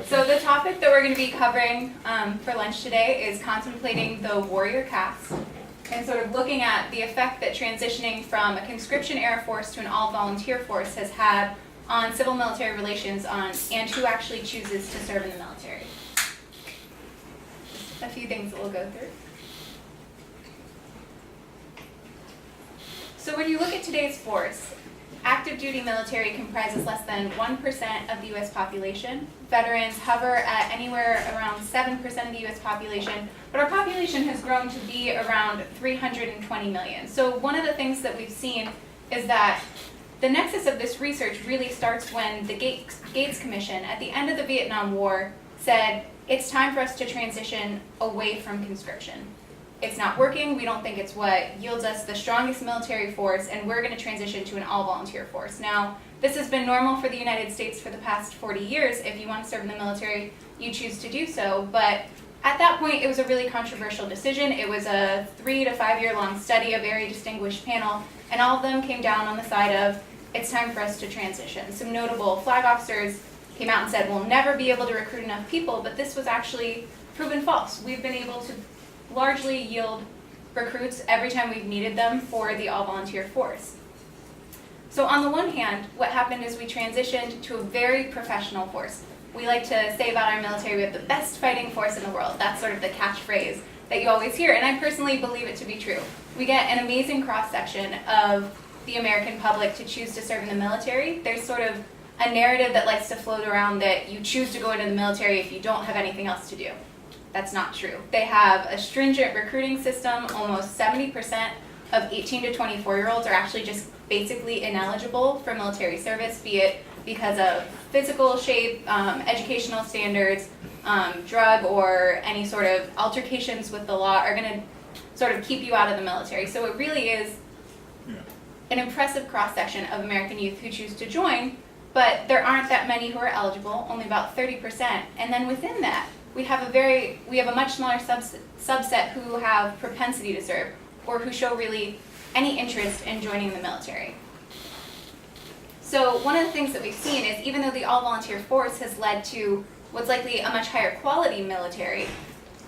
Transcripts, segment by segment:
So the topic that we're going to be covering for lunch today is contemplating the warrior caste, and sort of looking at the effect that transitioning from a conscription-era force to an all-volunteer force has had on civil-military relations and who actually chooses to serve in the military. Just a few things that we'll go through. So when you look at today's force, active duty military comprises less than 1% of the U.S. population. Veterans hover at anywhere around 7% of the U.S. population, but our population has grown to be around 320 million. So one of the things that we've seen is that the nexus of this research really starts when the Gates Commission at the end of the Vietnam War said, it's time for us to transition away from conscription. It's not working, we don't think it's what yields us the strongest military force, and we're going to transition to an all-volunteer force. Now, this has been normal for the United States for the past 40 years. If you want to serve in the military, you choose to do so, but at that point, it was a really controversial decision. It was a 3 to 5 year long study, a very distinguished panel, and all of them came down on the side of, it's time for us to transition. Some notable flag officers came out and said, we'll never be able to recruit enough people, but this was actually proven false. We've been able to largely yield recruits every time we've needed them for the all-volunteer force. So on the one hand, what happened is we transitioned to a very professional force. We like to say about our military, we have the best fighting force in the world. That's sort of the catchphrase that you always hear, and I personally believe it to be true. We get an amazing cross-section of the American public to choose to serve in the military. There's sort of a narrative that likes to float around that you choose to go into the military if you don't have anything else to do. That's not true. They have a stringent recruiting system. Almost 70% of 18 to 24-year-olds are actually just basically ineligible for military service, be it because of physical shape, educational standards, drug, or any sort of altercations with the law are going to sort of keep you out of the military. So it really is an impressive cross-section of American youth who choose to join, but there aren't that many who are eligible, only about 30%. And then within that, we have a much smaller subset who have propensity to serve, or who show really any interest in joining the military. So one of the things that we've seen is, even though the all-volunteer force has led to what's likely a much higher quality military,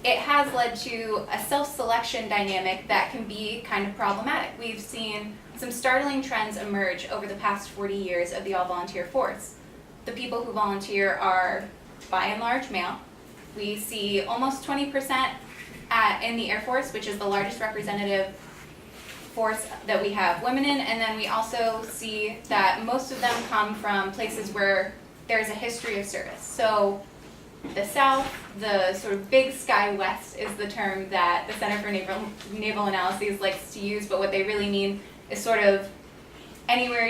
it has led to a self-selection dynamic that can be kind of problematic. We've seen some startling trends emerge over the past 40 years of the all-volunteer force. The people who volunteer are, by and large, male. We see almost 20% in the Air Force, which is the largest representative force that we have women in, and then we also see that most of them come from places where there's a history of service. So the South, the sort of big sky west is the term that the Center for Naval Analyses likes to use, but what they really mean is sort of anywhere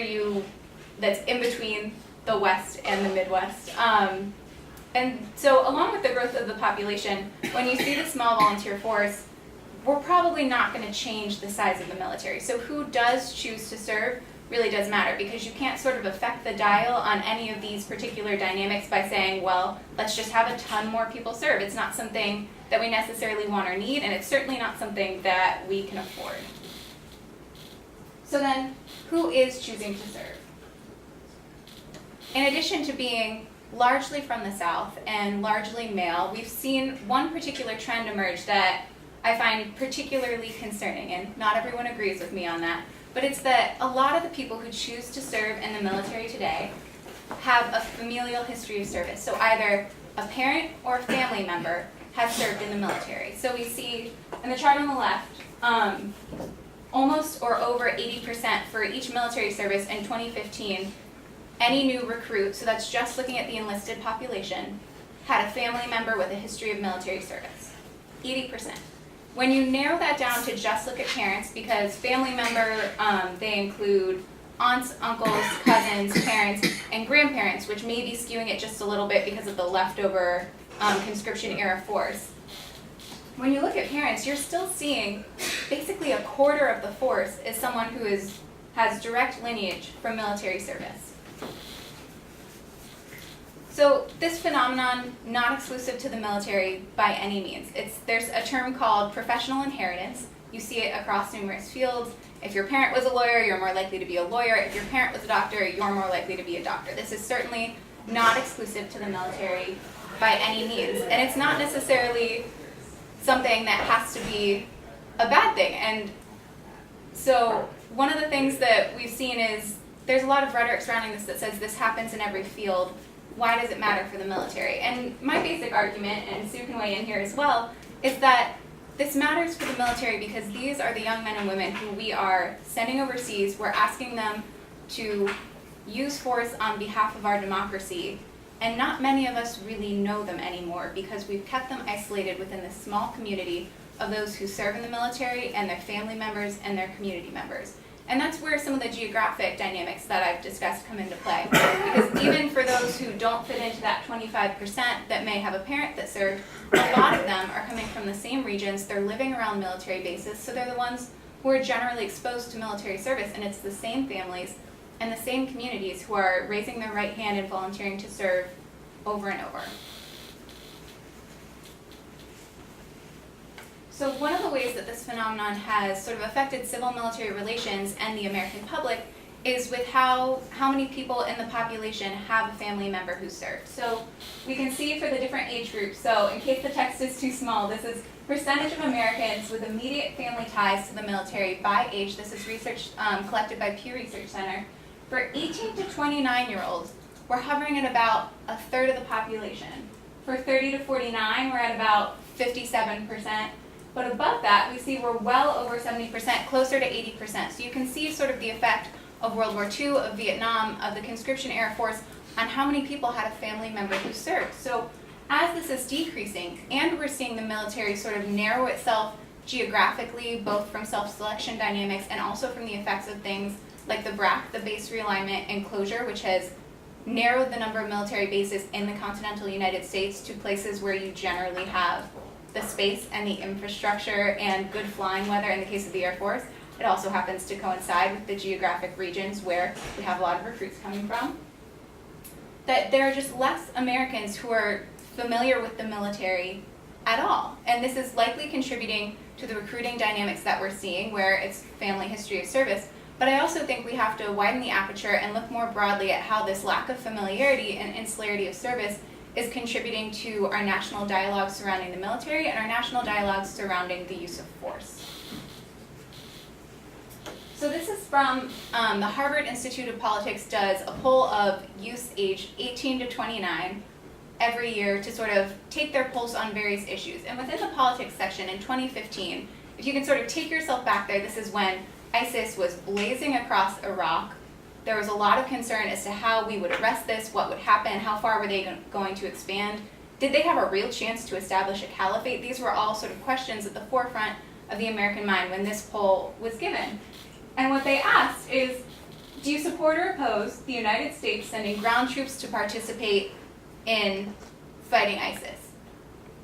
that's in between the West and the Midwest. And so along with the growth of the population, when you see the small volunteer force, we're probably not going to change the size of the military. So who does choose to serve really does matter, because you can't sort of affect the dial on any of these particular dynamics by saying, well, let's just have a ton more people serve. It's not something that we necessarily want or need, and it's certainly not something that we can afford. So then, who is choosing to serve? In addition to being largely from the South and largely male, we've seen one particular trend emerge that I find particularly concerning, and not everyone agrees with me on that, but it's that a lot of the people who choose to serve in the military today have a familial history of service. So either a parent or a family member has served in the military. So we see in the chart on the left, almost or over 80% for each military service in 2015, any new recruit, so that's just looking at the enlisted population, had a family member with a history of military service. 80%. When you narrow that down to just look at parents, because family member, they include aunts, uncles, cousins, parents, and grandparents, which may be skewing it just a little bit because of the leftover conscription-era force. When you look at parents, you're still seeing basically a quarter of the force is someone who has direct lineage from military service. So this phenomenon, not exclusive to the military by any means. There's a term called professional inheritance. You see it across numerous fields. If your parent was a lawyer, you're more likely to be a lawyer. If your parent was a doctor, you're more likely to be a doctor. This is certainly not exclusive to the military by any means. And it's not necessarily something that has to be a bad thing. And so one of the things that we've seen is there's a lot of rhetoric surrounding this that says this happens in every field. Why does it matter for the military? And my basic argument, and Sue can weigh in here as well, is that this matters for the military because these are the young men and women who we are sending overseas. We're asking them to use force on behalf of our democracy, and not many of us really know them anymore because we've kept them isolated within this small community of those who serve in the military and their family members and their community members. And that's where some of the geographic dynamics that I've discussed come into play. Because even for those who don't fit into that 25% that may have a parent that served, a lot of them are coming from the same regions, they're living around military bases, so they're the ones who are generally exposed to military service, and it's the same families and the same communities who are raising their right hand and volunteering to serve over and over. So one of the ways that this phenomenon has sort of affected civil-military relations and the American public is with how many people in the population have a family member who served. So we can see for the different age groups, so in case the text is too small, this is percentage of Americans with immediate family ties to the military by age. This is research collected by Pew Research Center. For 18 to 29-year-olds, we're hovering at about a third of the population. For 30 to 49, we're at about 57%. But above that, we see we're well over 70%, closer to 80%. So you can see sort of the effect of World War II, of Vietnam, of the conscription-era force on how many people had a family member who served. So as this is decreasing, and we're seeing the military sort of narrow itself geographically, both from self-selection dynamics and also from the effects of things like the BRAC, the base realignment and closure, which has narrowed the number of military bases in the continental United States to places where you generally have the space and the infrastructure and good flying weather in the case of the Air Force. It also happens to coincide with the geographic regions where we have a lot of recruits coming from. That there are just less Americans who are familiar with the military at all. And this is likely contributing to the recruiting dynamics that we're seeing where it's family history of service. But I also think we have to widen the aperture and look more broadly at how this lack of familiarity and insularity of service is contributing to our national dialogue surrounding the military and our national dialogue surrounding the use of force. So this is from the Harvard Institute of Politics does a poll of youth age 18 to 29 every year to sort of take their pulse on various issues. And within the politics section in 2015, if you can sort of take yourself back there, this is when ISIS was blazing across Iraq. There was a lot of concern as to how we would arrest this, what would happen, how far were they going to expand. Did they have a real chance to establish a caliphate? These were all sort of questions at the forefront of the American mind when this poll was given. And what they asked is, do you support or oppose the United States sending ground troops to participate in fighting ISIS?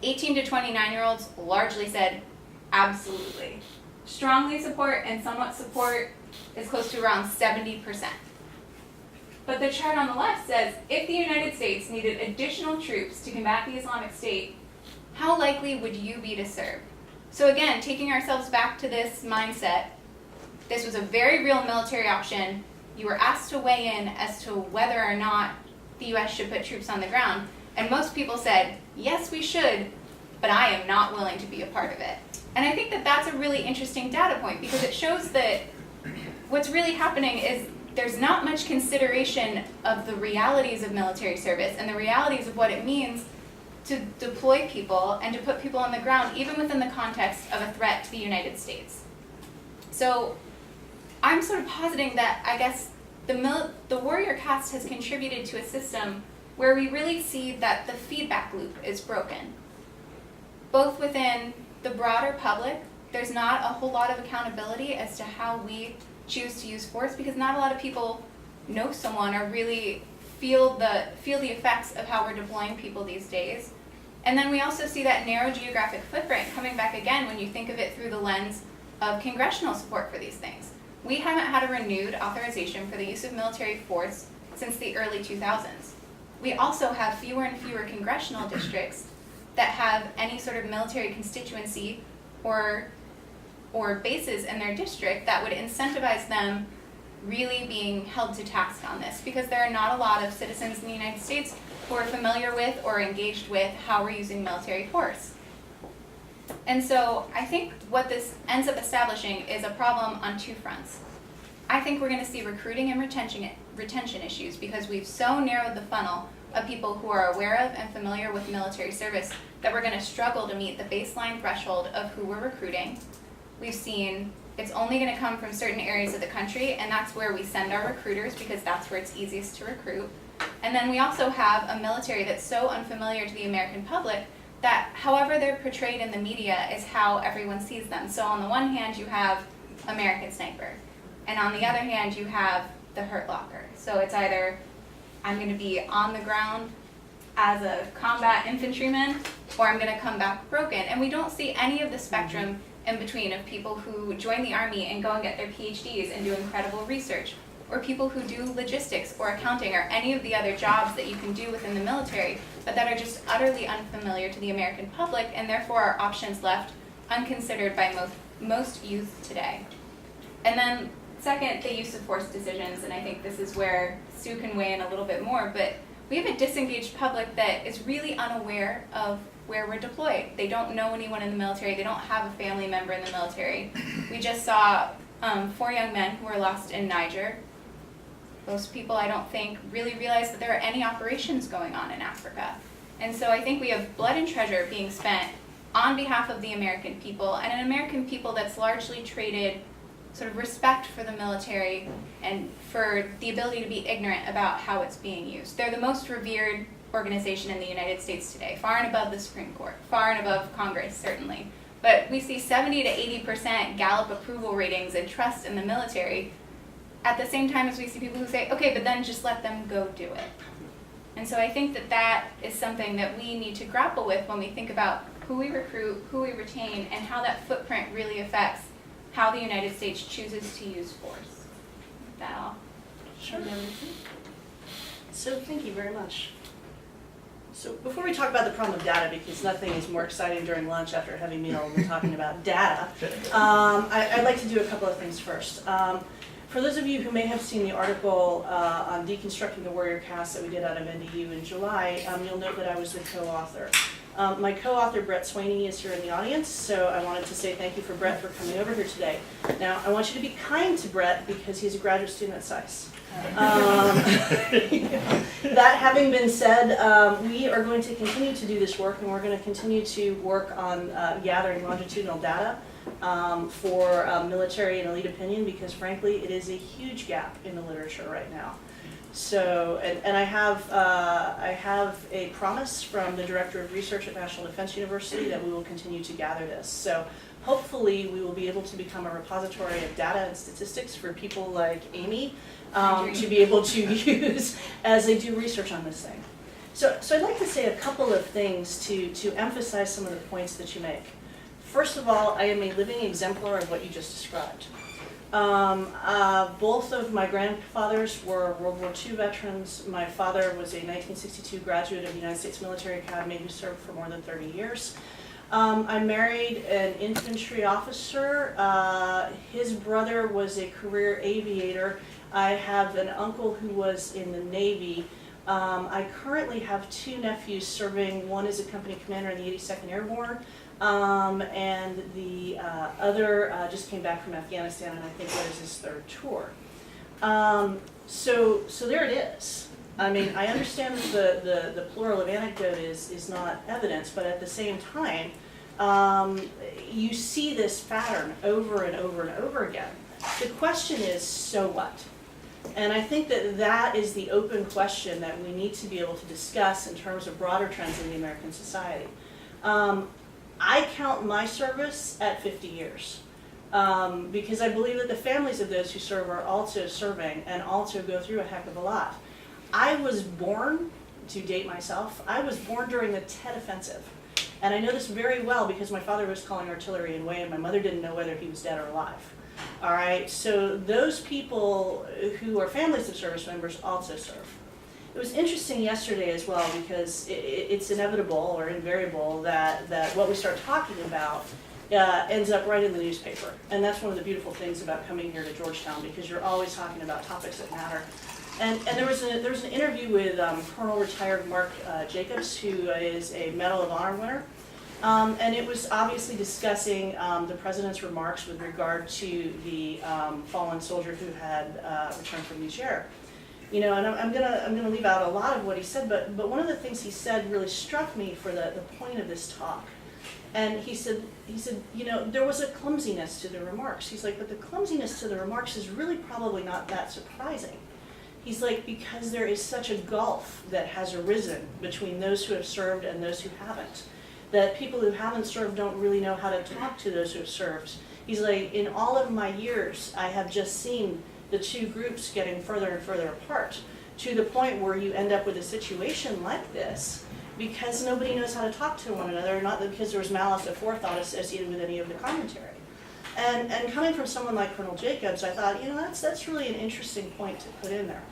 18 to 29-year-olds largely said, absolutely. Strongly support and somewhat support is close to around 70%. But the chart on the left says, if the United States needed additional troops to combat the Islamic State, how likely would you be to serve? So again, taking ourselves back to this mindset, this was a very real military option. You were asked to weigh in as to whether or not the U.S. should put troops on the ground. And most people said, yes, we should, but I am not willing to be a part of it. And I think that that's a really interesting data point because it shows that what's really happening is there's not much consideration of the realities of military service and the realities of what it means to deploy people and to put people on the ground, even within the context of a threat to the United States. So I'm sort of positing that I guess the warrior caste has contributed to a system where we really see that the feedback loop is broken. Both within the broader public, there's not a whole lot of accountability as to how we choose to use force because not a lot of people know someone or really feel the effects of how we're deploying people these days. And then we also see that narrow geographic footprint coming back again when you think of it through the lens of congressional support for these things. We haven't had a renewed authorization for the use of military force since the early 2000s. We also have fewer and fewer congressional districts that have any sort of military constituency or bases in their district that would incentivize them really being held to task on this, because there are not a lot of citizens in the United States who are familiar with or engaged with how we're using military force. And so I think what this ends up establishing is a problem on two fronts. I think we're going to see recruiting and retention issues because we've so narrowed the funnel of people who are aware of and familiar with military service that we're going to struggle to meet the baseline threshold of who we're recruiting. We've seen it's only going to come from certain areas of the country, and that's where we send our recruiters because that's where it's easiest to recruit. And then we also have a military that's so unfamiliar to the American public that however they're portrayed in the media is how everyone sees them. So on the one hand, you have American Sniper, and on the other hand, you have the Hurt Locker. So it's either I'm going to be on the ground as a combat infantryman, or I'm going to come back broken. And we don't see any of the spectrum in between of people who join the Army and go and get their PhDs and do incredible research, or people who do logistics or accounting or any of the other jobs that you can do within the military, but that are just utterly unfamiliar to the American public, and therefore are options left unconsidered by most youth today. And then second, the use of force decisions, and I think this is where Sue can weigh in a little bit more, but we have a disengaged public that is really unaware of where we're deployed. They don't know anyone in the military. They don't have a family member in the military. We just saw 4 young men who were lost in Niger. Most people, I don't think, really realize that there are any operations going on in Africa. And so I think we have blood and treasure being spent on behalf of the American people, and an American people that's largely traded sort of respect for the military and for the ability to be ignorant about how it's being used. They're the most revered organization in the United States today, far and above the Supreme Court, far and above Congress, certainly. But we see 70 to 80% Gallup approval ratings and trust in the military, at the same time as we see people who say, okay, but then just let them go do it. And so I think that that is something that we need to grapple with when we think about who we recruit, who we retain, and how that footprint really affects how the United States chooses to use force. With that, I'll Sure. So thank you very much. So before we talk about the problem of data, because nothing is more exciting during lunch after a heavy meal than talking about data, I'd like to do a couple of things first. For those of you who may have seen the article on deconstructing the warrior caste that we did out of NDU in July, you'll note that I was the co-author. My co-author, Brett Swaney, is here in the audience, so I wanted to say thank you for Brett for coming over here today. Now, I want you to be kind to Brett because he's a graduate student at SAIS. That having been said, we are going to continue to do this work, and we're going to continue to work on gathering longitudinal data for military and elite opinion, because frankly, it is a huge gap in the literature right now. So, and I have a promise from the Director of Research at National Defense University that we will continue to gather this. So hopefully we will be able to become a repository of data and statistics for people like Amy to be able to use as they do research on this thing. So I'd like to say a couple of things to emphasize some of the points that you make. First of all, I am a living exemplar of what you just described. Both of my grandfathers were World War II veterans. My father was a 1962 graduate of the United States Military Academy who served for more than 30 years. I married an infantry officer. His brother was a career aviator. I have an uncle who was in the Navy. I currently have 2 nephews serving. One is a company commander in the 82nd Airborne. And the other just came back from Afghanistan, and I think that is his 3rd tour. So there it is. I mean, I understand that the plural of anecdote is not evidence, but at the same time, you see this pattern over and over and over again. The question is, so what? And I think that is the open question that we need to be able to discuss in terms of broader trends in the American society. I count my service at 50 years because I believe that the families of those who serve are also serving and also go through a heck of a lot. I was born, to date myself, I was born during the Tet Offensive. And I know this very well because my father was calling artillery in Wayne and my mother didn't know whether he was dead or alive. All right, so those people who are families of service members also serve. It was interesting yesterday as well because it's inevitable or invariable that what we start talking about ends up right in the newspaper. And that's one of the beautiful things about coming here to Georgetown, because you're always talking about topics that matter. And there was an interview with Colonel retired Mark Jacobs, who is a Medal of Honor winner. And it was obviously discussing the president's remarks with regard to the fallen soldier who had returned from Niger. You know, and I'm gonna leave out a lot of what he said, but one of the things he said really struck me for the point of this talk. And he said, you know, there was a clumsiness to the remarks. He's like, but the clumsiness to the remarks is really probably not that surprising. He's like, because there is such a gulf that has arisen between those who have served and those who haven't, that people who haven't served don't really know how to talk to those who have served. He's like, in all of my years, I have just seen the two groups getting further and further apart, to the point where you end up with a situation like this because nobody knows how to talk to one another, not because there was malice or forethought associated with any of the commentary. And coming from someone like Colonel Jacobs, I thought, you know, that's really an interesting point to put in there.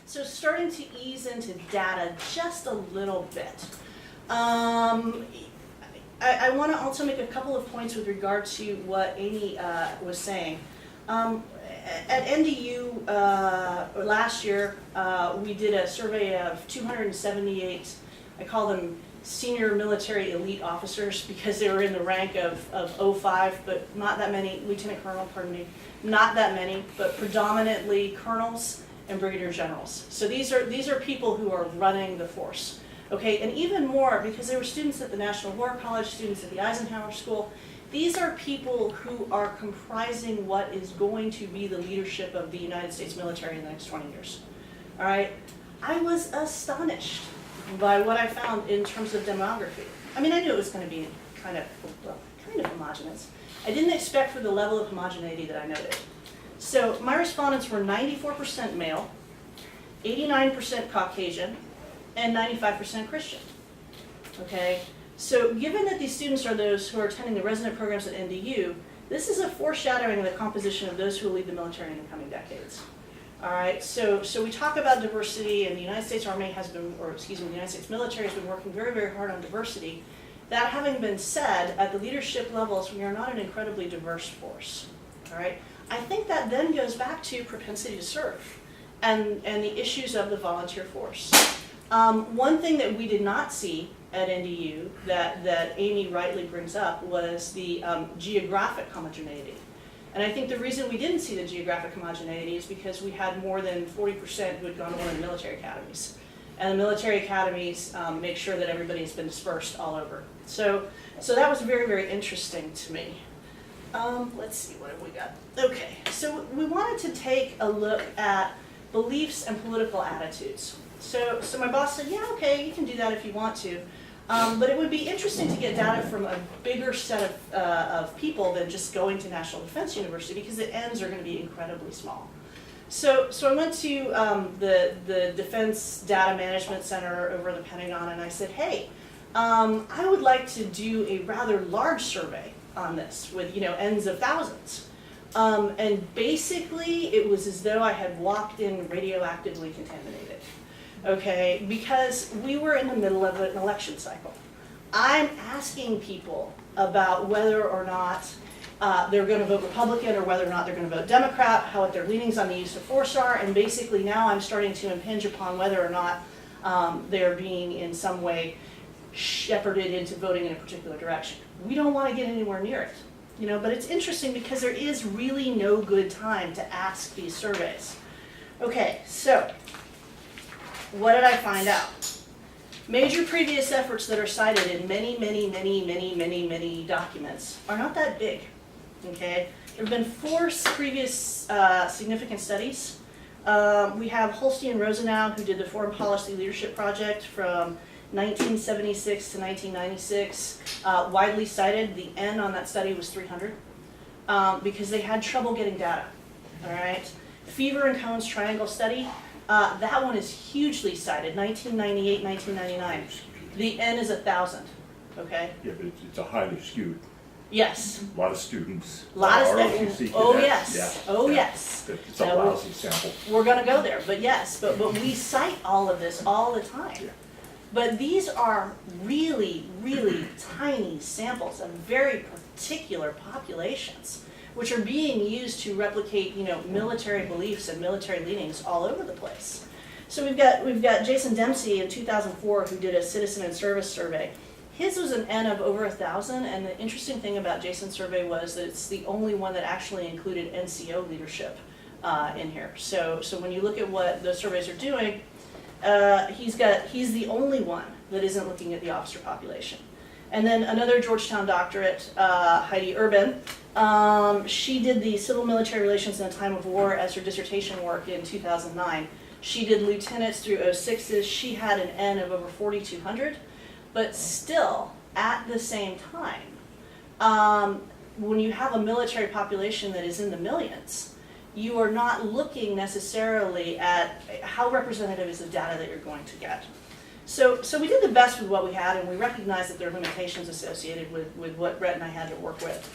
So starting to ease into data just a little bit. I want to also make a couple of points with regard to what Amy was saying. At NDU last year, we did a survey of 278, I call them senior military elite officers, because they were in the rank of 05, but not that many, lieutenant colonel, pardon me, not that many, but predominantly colonels and brigadier generals. So these are people who are running the force. Okay, and even more, because they were students at the National War College, students at the Eisenhower School, these are people who are comprising what is going to be the leadership of the United States military in the next 20 years. All right, I was astonished by what I found in terms of demography. I mean, I knew it was going to be kind of homogenous. I didn't expect for the level of homogeneity that I noted. So my respondents were 94% male, 89% Caucasian, and 95% Christian. Okay, so given that these students are those who are attending the resident programs at NDU, this is a foreshadowing of the composition of those who will lead the military in the coming decades. All right, so we talk about diversity, and the United States Army has been, or excuse me, the United States military has been working very, very hard on diversity. That having been said, at the leadership levels, we are not an incredibly diverse force. All right, I think that then goes back to propensity to serve and the issues of the volunteer force. One thing that we did not see at NDU that Amy rightly brings up was the geographic homogeneity. And I think the reason we didn't see the geographic homogeneity is because we had more than 40% who had gone to one of the military academies. And the military academies make sure that everybody's been dispersed all over. So that was very, very interesting to me. Let's see, what have we got? Okay, so we wanted to take a look at beliefs and political attitudes. So my boss said, yeah, okay, you can do that if you want to. But it would be interesting to get data from a bigger set of people than just going to National Defense University, because the ends are going to be incredibly small. So I went to the Defense Data Management Center over the Pentagon, and I said, hey, I would like to do a rather large survey on this with, you know, ends of thousands. And basically, it was as though I had walked in radioactively contaminated. Okay, because we were in the middle of an election cycle. I'm asking people about whether or not they're going to vote Republican or whether or not they're going to vote Democrat, how what their leanings on the use of force are, and basically now I'm starting to impinge upon whether or not they're being in some way shepherded into voting in a particular direction. We don't want to get anywhere near it, you know, but it's interesting because there is really no good time to ask these surveys. Okay, so what did I find out? Major previous efforts that are cited in many documents are not that big, okay? There have been 4 previous significant studies. We have Holstein and Rosenau, who did the Foreign Policy Leadership Project from 1976 to 1996. Widely cited, the N on that study was 300 because they had trouble getting data, all right? Fever and Cohen's Triangle Study, that one is hugely cited, 1998, 1999. The N is 1,000, okay? Yeah, but it's a highly skewed. Yes. A lot of students. A lot of ROTC students. Oh, cadets. yes. Yeah, Oh, yeah. yes. It's a lousy sample. We're going to go there, but yes, but we cite all of this all the time. Yeah. But these are really, really tiny samples of very particular populations, which are being used to replicate, military beliefs and military leanings all over the place. So we've got Jason Dempsey in 2004 who did a citizen and service survey. His was an N of over 1,000, and the interesting thing about Jason's survey was that it's the only one that actually included NCO leadership in here. So when you look at what those surveys are doing, he's the only one that isn't looking at the officer population. And then another Georgetown doctorate, Heidi Urban, she did the civil military relations in a time of war as her dissertation work in 2009. She did lieutenants through 06s. She had an N of over 4,200, but still, at the same time, when you have a military population that is in the millions, you are not looking necessarily at how representative is the data that you're going to get. So we did the best with what we had, and we recognized that there are limitations associated with what Brett and I had to work with.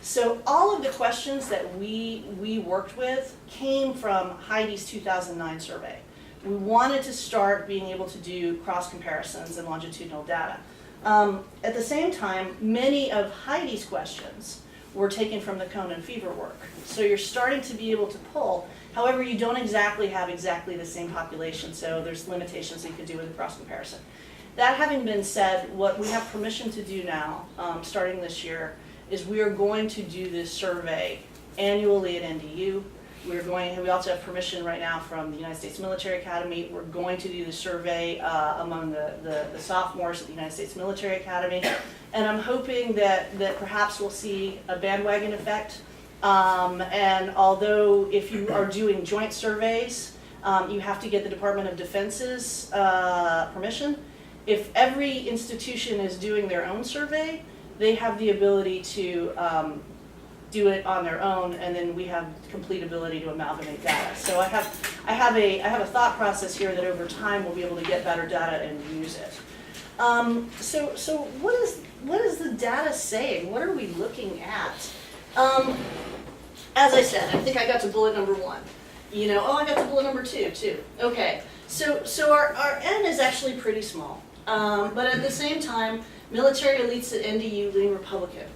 So all of the questions that we worked with came from Heidi's 2009 survey. We wanted to start being able to do cross comparisons and longitudinal data. At the same time, many of Heidi's questions were taken from the Cone and Fever work. So you're starting to be able to pull. However, you don't exactly have exactly the same population, so there's limitations you could do with the cross comparison. That having been said, what we have permission to do now, starting this year, is we are going to do this survey annually at NDU. We also have permission right now from the United States Military Academy. We're going to do the survey among the sophomores at the United States Military Academy. And I'm hoping that perhaps we'll see a bandwagon effect. And although if you are doing joint surveys, you have to get the Department of Defense's permission. If every institution is doing their own survey, they have the ability to do it on their own, and then we have complete ability to amalgamate data. So I have a thought process here that over time we'll be able to get better data and use it. So what is the data saying? What are we looking at? As I said, I think I got to bullet number 1. I got to bullet number 2 too. Okay, so our N is actually pretty small, but at the same time, military elites at NDU lean Republican.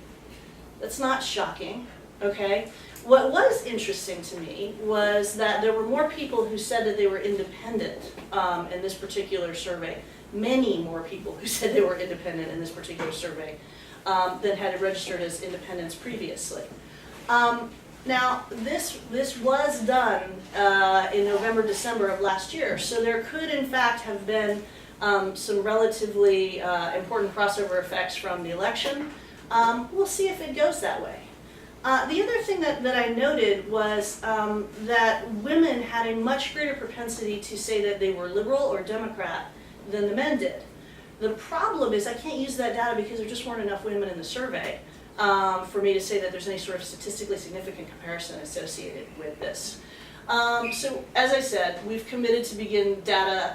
That's not shocking, okay? What was interesting to me was that there were more people who said that they were independent in this particular survey. Many more people who said they were independent in this particular survey than had registered as independents previously. Now, this was done in November, December of last year, so there could in fact have been some relatively important crossover effects from the election. We'll see if it goes that way. The other thing that I noted was that women had a much greater propensity to say that they were liberal or Democrat than the men did. The problem is I can't use that data because there just weren't enough women in the survey for me to say that there's any sort of statistically significant comparison associated with this. So as I said, we've committed to begin data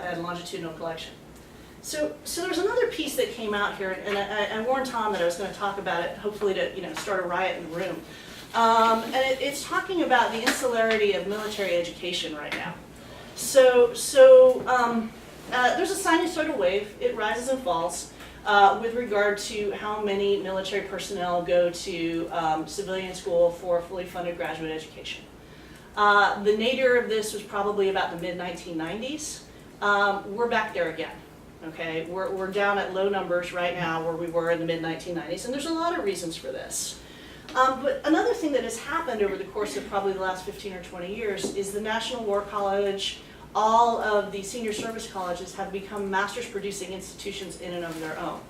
and longitudinal collection. So there's another piece that came out here, and I warned Tom that I was going to talk about it, hopefully to start a riot in the room. And it's talking about the insularity of military education right now. So there's a sinusoidal wave. It rises and falls with regard to how many military personnel go to civilian school for fully funded graduate education. The nadir of this was probably about the mid-1990s. We're back there again. Okay, we're down at low numbers right now where we were in the mid-1990s, and there's a lot of reasons for this. But another thing that has happened over the course of probably the last 15 or 20 years is the National War College, all of the senior service colleges have become master's producing institutions in and of their own.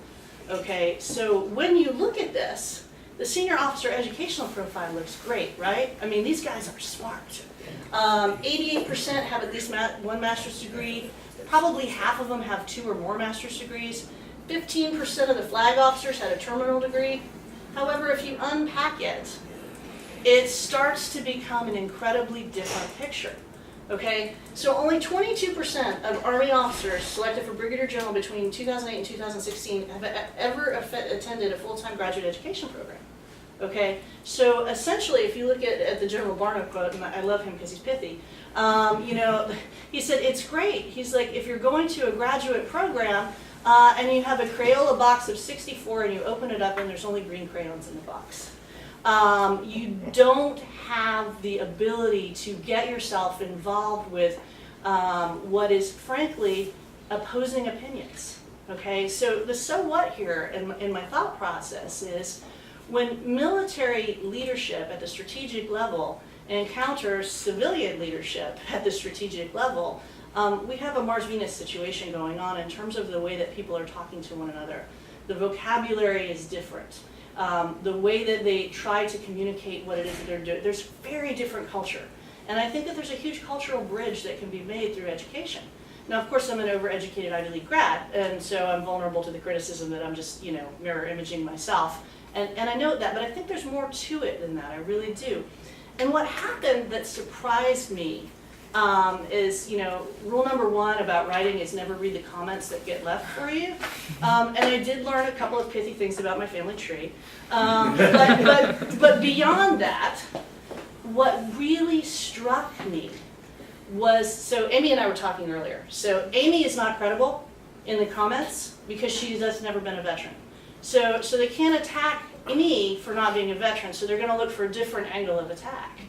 Okay, so when you look at this, the senior officer educational profile looks great, right? I mean, these guys are smart. 88% have at least one master's degree. Probably half of them have 2 or more master's degrees. 15% of the flag officers had a terminal degree. However, if you unpack it, it starts to become an incredibly different picture. Okay, so only 22% of Army officers selected for Brigadier General between 2008 and 2016 have ever attended a full-time graduate education program. Okay, so essentially, if you look at the General Barno quote, and I love him because he's pithy, you know, he said, it's great. He's like, if you're going to a graduate program and you have a Crayola box of 64 and you open it up and there's only green crayons in the box, you don't have the ability to get yourself involved with what is frankly opposing opinions. Okay, so the so what here in my thought process is when military leadership at the strategic level encounters civilian leadership at the strategic level, we have a Mars-Venus situation going on in terms of the way that people are talking to one another. The vocabulary is different. The way that they try to communicate what it is that they're doing, there's very different culture. And I think that there's a huge cultural bridge that can be made through education. Now, of course, I'm an overeducated Ivy League grad, and so I'm vulnerable to the criticism that I'm just, you know, mirror imaging myself. And I know that, but I think there's more to it than that, I really do. And what happened that surprised me is, you know, rule number 1 about writing is never read the comments that get left for you. And I did learn a couple of pithy things about my family tree. But beyond that, what really struck me was, so Amy and I were talking earlier. So Amy is not credible in the comments because she has never been a veteran. So they can't attack me for not being a veteran, so they're going to look for a different angle of attack.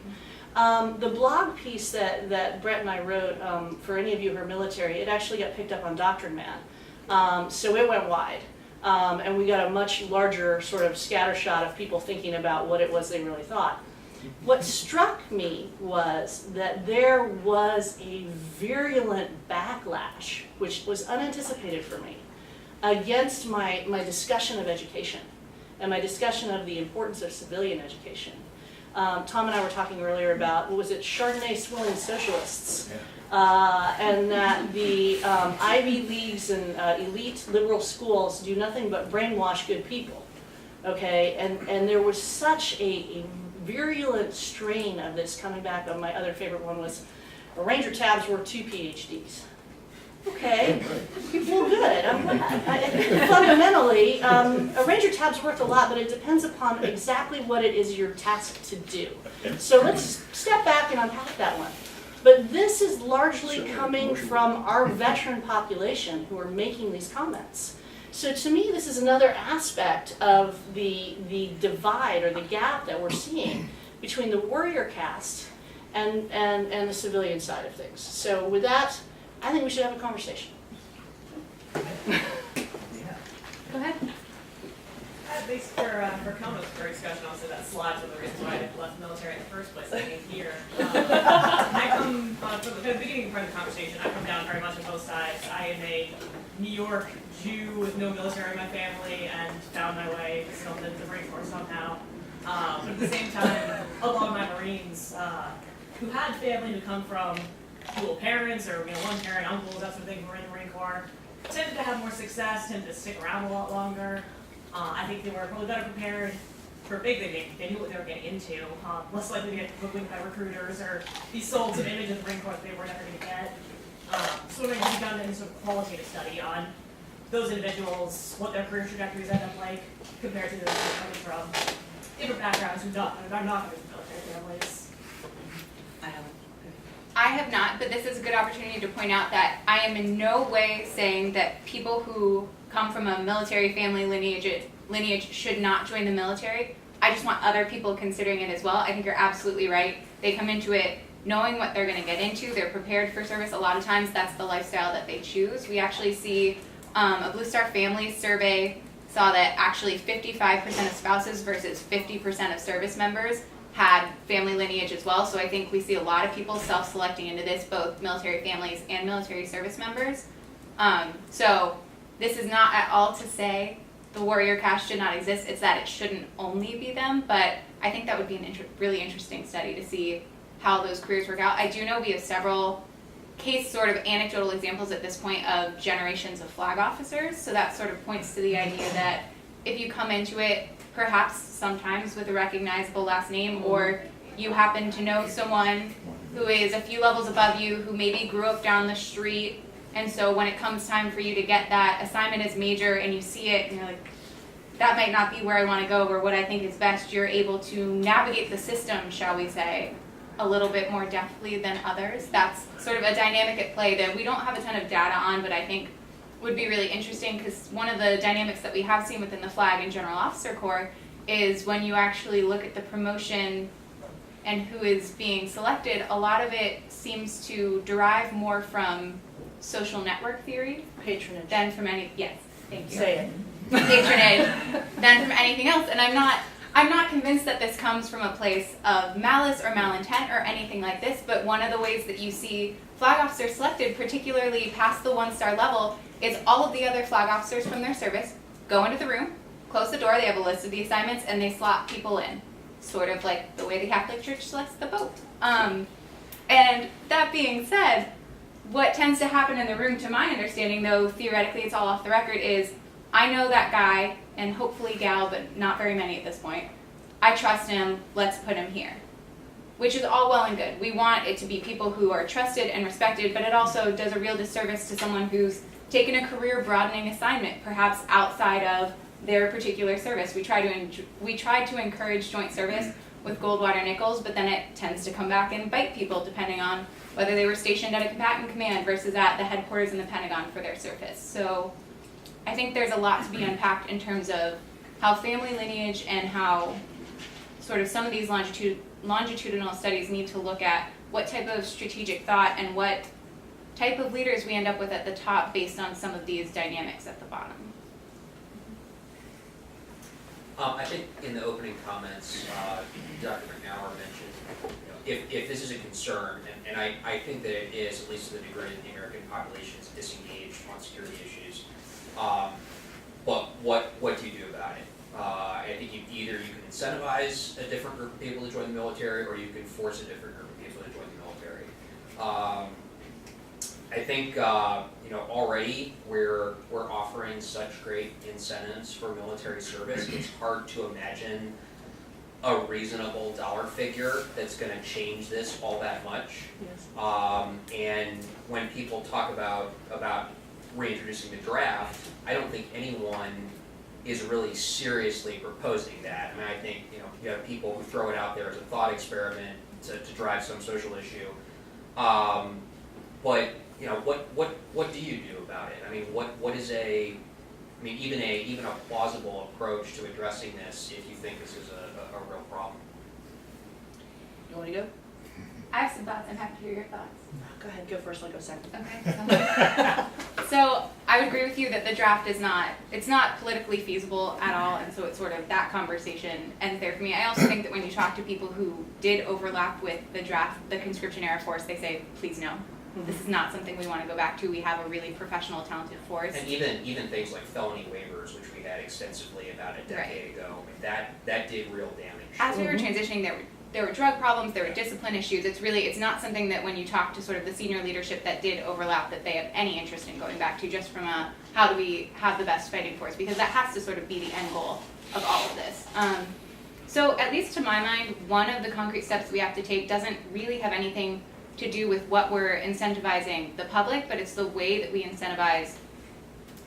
The blog piece that Brett and I wrote, for any of you who are military, it actually got picked up on Doctrine Man. So it went wide. And we got a much larger sort of scattershot of people thinking about what it was they really thought. What struck me was that there was a virulent backlash, which was unanticipated for me, against my discussion of education and my discussion of the importance of civilian education. Tom and I were talking earlier about, what was it, Chardonnay swilling socialists, and that the Ivy Leagues and elite liberal schools do nothing but brainwash good people, okay? And there was such a virulent strain of this coming back. My other favorite one was, Ranger tabs were 2 PhDs. Okay, well good, I'm glad. Fundamentally, a Ranger tab's worth a lot, but it depends upon exactly what it is you're tasked to do. So let's step back and unpack that one. But this is largely coming from our veteran population who are making these comments. So to me, this is another aspect of the divide or the gap that we're seeing between the warrior caste and the civilian side of things. So with that, I think we should have a conversation. Go ahead. Thanks for coming for a discussion. Also, that slide to the reason why I left the military in the first place. I came here. I come from the beginning part of the conversation. I come down very much on both sides. I am a New York Jew with no military in my family, and found my way still into the Marine Corps somehow. But at the same time, a lot of my Marines who had family who come from dual parents or one parent, uncles, that sort of thing, who were in the Marine Corps, tended to have more success, tended to stick around a lot longer. I think they were probably better prepared for big things. They knew what they were getting into. Less likely to get hoodwinked by recruiters or be sold some image of the Marine Corps that they were never going to get. So we've done any sort of qualitative study on those individuals, what their career trajectories end up like, compared to those who are coming from different backgrounds who are not coming from military families. I have not, but this is a good opportunity to point out that I am in no way saying that people who come from a military family lineage should not join the military. I just want other people considering it as well. I think you're absolutely right. They come into it knowing what they're going to get into. They're prepared for service. A lot of times that's the lifestyle that they choose. We actually see a Blue Star Families survey saw that actually 55% of spouses versus 50% of service members had family lineage as well. So I think we see a lot of people self-selecting into this, both military families and military service members. So this is not at all to say the warrior caste should not exist. It's that it shouldn't only be them, but I think that would be a really interesting study to see how those careers work out. I do know we have several case sort of anecdotal examples at this point of generations of flag officers. So that sort of points to the idea that if you come into it perhaps sometimes with a recognizable last name, or you happen to know someone who is a few levels above you who maybe grew up down the street, and so when it comes time for you to get that assignment as major and you see it and you're like, that might not be where I want to go or what I think is best. You're able to navigate the system, shall we say, a little bit more deftly than others. That's sort of a dynamic at play that we don't have a ton of data on, but I think would be really interesting, because one of the dynamics that we have seen within the Flag and General Officer Corps is when you actually look at the promotion and who is being selected, a lot of it seems to derive more from social network theory Patronage. than from any, yes, thank you. Say it. Patronage than from anything else. And I'm not convinced that this comes from a place of malice or malintent or anything like this, but one of the ways that you see flag officers selected, particularly past the 1-star level, is all of the other flag officers from their service go into the room, close the door, they have a list of the assignments, and they slot people in. Sort of like the way the Catholic Church selects the Pope. And that being said, what tends to happen in the room, to my understanding, though theoretically it's all off the record, is I know that guy, and hopefully gal, but not very many at this point. I trust him, let's put him here. Which is all well and good. We want it to be people who are trusted and respected, but it also does a real disservice to someone who's taken a career broadening assignment, perhaps outside of their particular service. We try to encourage joint service with Goldwater Nichols, but then it tends to come back and bite people depending on whether they were stationed at a combatant command versus at the headquarters in the Pentagon for their service. So I think there's a lot to be unpacked in terms of how family lineage and how sort of some of these longitudinal studies need to look at what type of strategic thought and what type of leaders we end up with at the top based on some of these dynamics at the bottom. I think in the opening comments, Dr. McNauer mentioned, if this is a concern, and I think that it is, at least to the degree that the American population is disengaged on security issues, but what do you do about it? I think either you can incentivize a different group of people to join the military, or you can force a different group of people to join the military. I think already we're offering such great incentives for military service. It's hard to imagine a reasonable dollar figure that's going to change this all that much. Yes. And when people talk about reintroducing the draft, I don't think anyone is really seriously proposing that. I mean, I think you have people who throw it out there as a thought experiment to drive some social issue. But what do you do about it? I mean, what is even a plausible approach to addressing this if you think this is a real problem? You want to go? I have some thoughts. I'm happy to hear your thoughts. Go ahead, go first, I'll go second. Okay. So I would agree with you that the draft is not politically feasible at all, and so it's sort of that conversation ends there for me. I also think that when you talk to people who did overlap with the draft, the conscription era force, they say, please no. This is not something we want to go back to. We have a really professional, talented force. And even things like felony waivers, which we had extensively about a decade ago, I mean, that did real damage. As we were transitioning, there were drug problems, there were discipline issues. It's not something that when you talk to sort of the senior leadership that did overlap that they have any interest in going back to, just from a how do we have the best fighting force, because that has to sort of be the end goal of all of this. So at least to my mind, one of the concrete steps we have to take doesn't really have anything to do with what we're incentivizing the public, but it's the way that we incentivize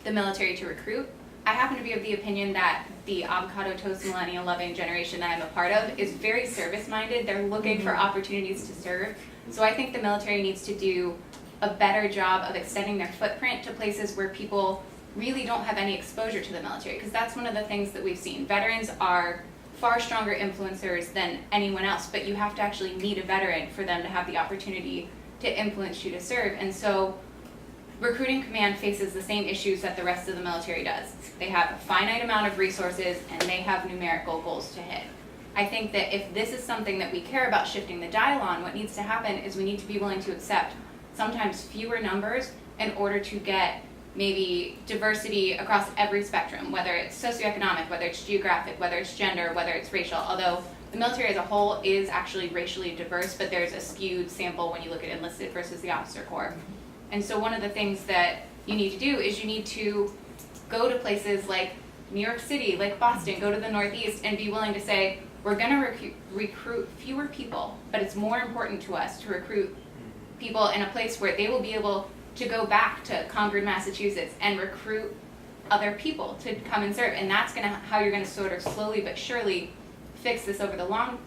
the military to recruit. I happen to be of the opinion that the avocado toast millennial loving generation that I'm a part of is very service minded. They're looking for opportunities to serve. So I think the military needs to do a better job of extending their footprint to places where people really don't have any exposure to the military, because that's one of the things that we've seen. Veterans are far stronger influencers than anyone else, but you have to actually meet a veteran for them to have the opportunity to influence you to serve. And so recruiting command faces the same issues that the rest of the military does. They have a finite amount of resources and they have numerical goals to hit. I think that if this is something that we care about shifting the dial on, what needs to happen is we need to be willing to accept sometimes fewer numbers in order to get maybe diversity across every spectrum, whether it's socioeconomic, whether it's geographic, whether it's gender, whether it's racial, although the military as a whole is actually racially diverse, but there's a skewed sample when you look at enlisted versus the officer corps. And so one of the things that you need to do is you need to go to places like New York City, like Boston, go to the Northeast and be willing to say, we're going to recruit fewer people, but it's more important to us to recruit people in a place where they will be able to go back to Concord, Massachusetts and recruit other people to come and serve, and that's how you're gonna sort of slowly but surely fix this over the long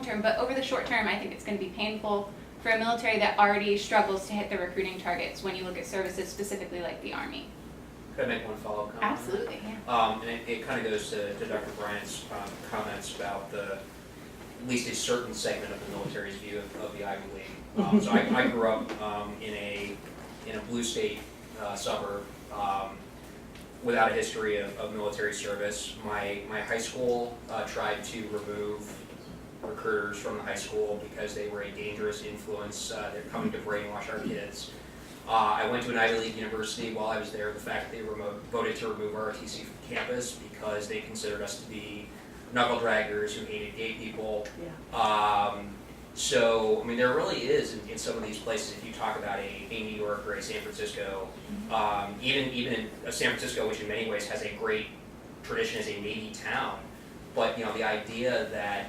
term. But over the short term, I think it's gonna be painful for a military that already struggles to hit the recruiting targets when you look at services specifically like the Army. Could I make one follow-up comment? Absolutely, yeah. And it kind of goes to Dr. Bryant's comments about at least a certain segment of the military's view of the Ivy League. So I grew up in a blue state suburb without a history of military service. My high school tried to remove recruiters from the high school because they were a dangerous influence. They're coming to brainwash our kids. I went to an Ivy League university. While I was there, the fact that they voted to remove ROTC from campus because they considered us to be knuckle draggers who hated gay people. Yeah. So, I mean, there really is in some of these places, if you talk about a New York or a San Francisco, even in San Francisco, which in many ways has a great tradition as a Navy town, but, you know, the idea that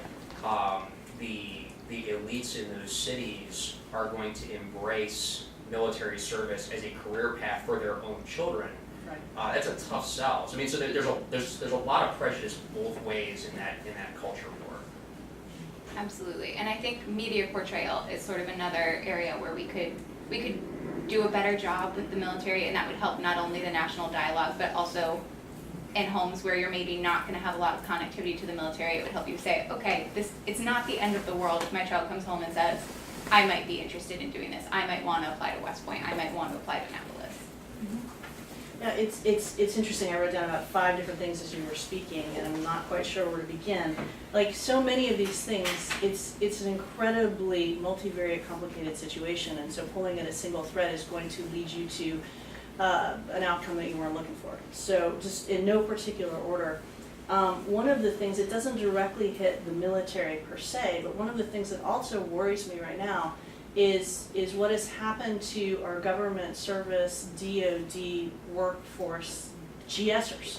the elites in those cities are going to embrace military service as a career path for their own children, Right. that's a tough sell. So, I mean, so there's a lot of prejudice both ways in that culture war. Absolutely, and I think media portrayal is sort of another area where we could do a better job with the military, and that would help not only the national dialogue, but also in homes where you're maybe not going to have a lot of connectivity to the military. It would help you say, okay, it's not the end of the world if my child comes home and says, I might be interested in doing this. I might want to apply to West Point. I might want to apply to Annapolis. Yeah, it's interesting. I wrote down about 5 different things as you were speaking, and I'm not quite sure where to begin. Like so many of these things, it's an incredibly multivariate, complicated situation, and so pulling at a single thread is going to lead you to an outcome that you weren't looking for. So just in no particular order, one of the things, it doesn't directly hit the military per se, but one of the things that also worries me right now is what has happened to our government service, DOD workforce, GSers,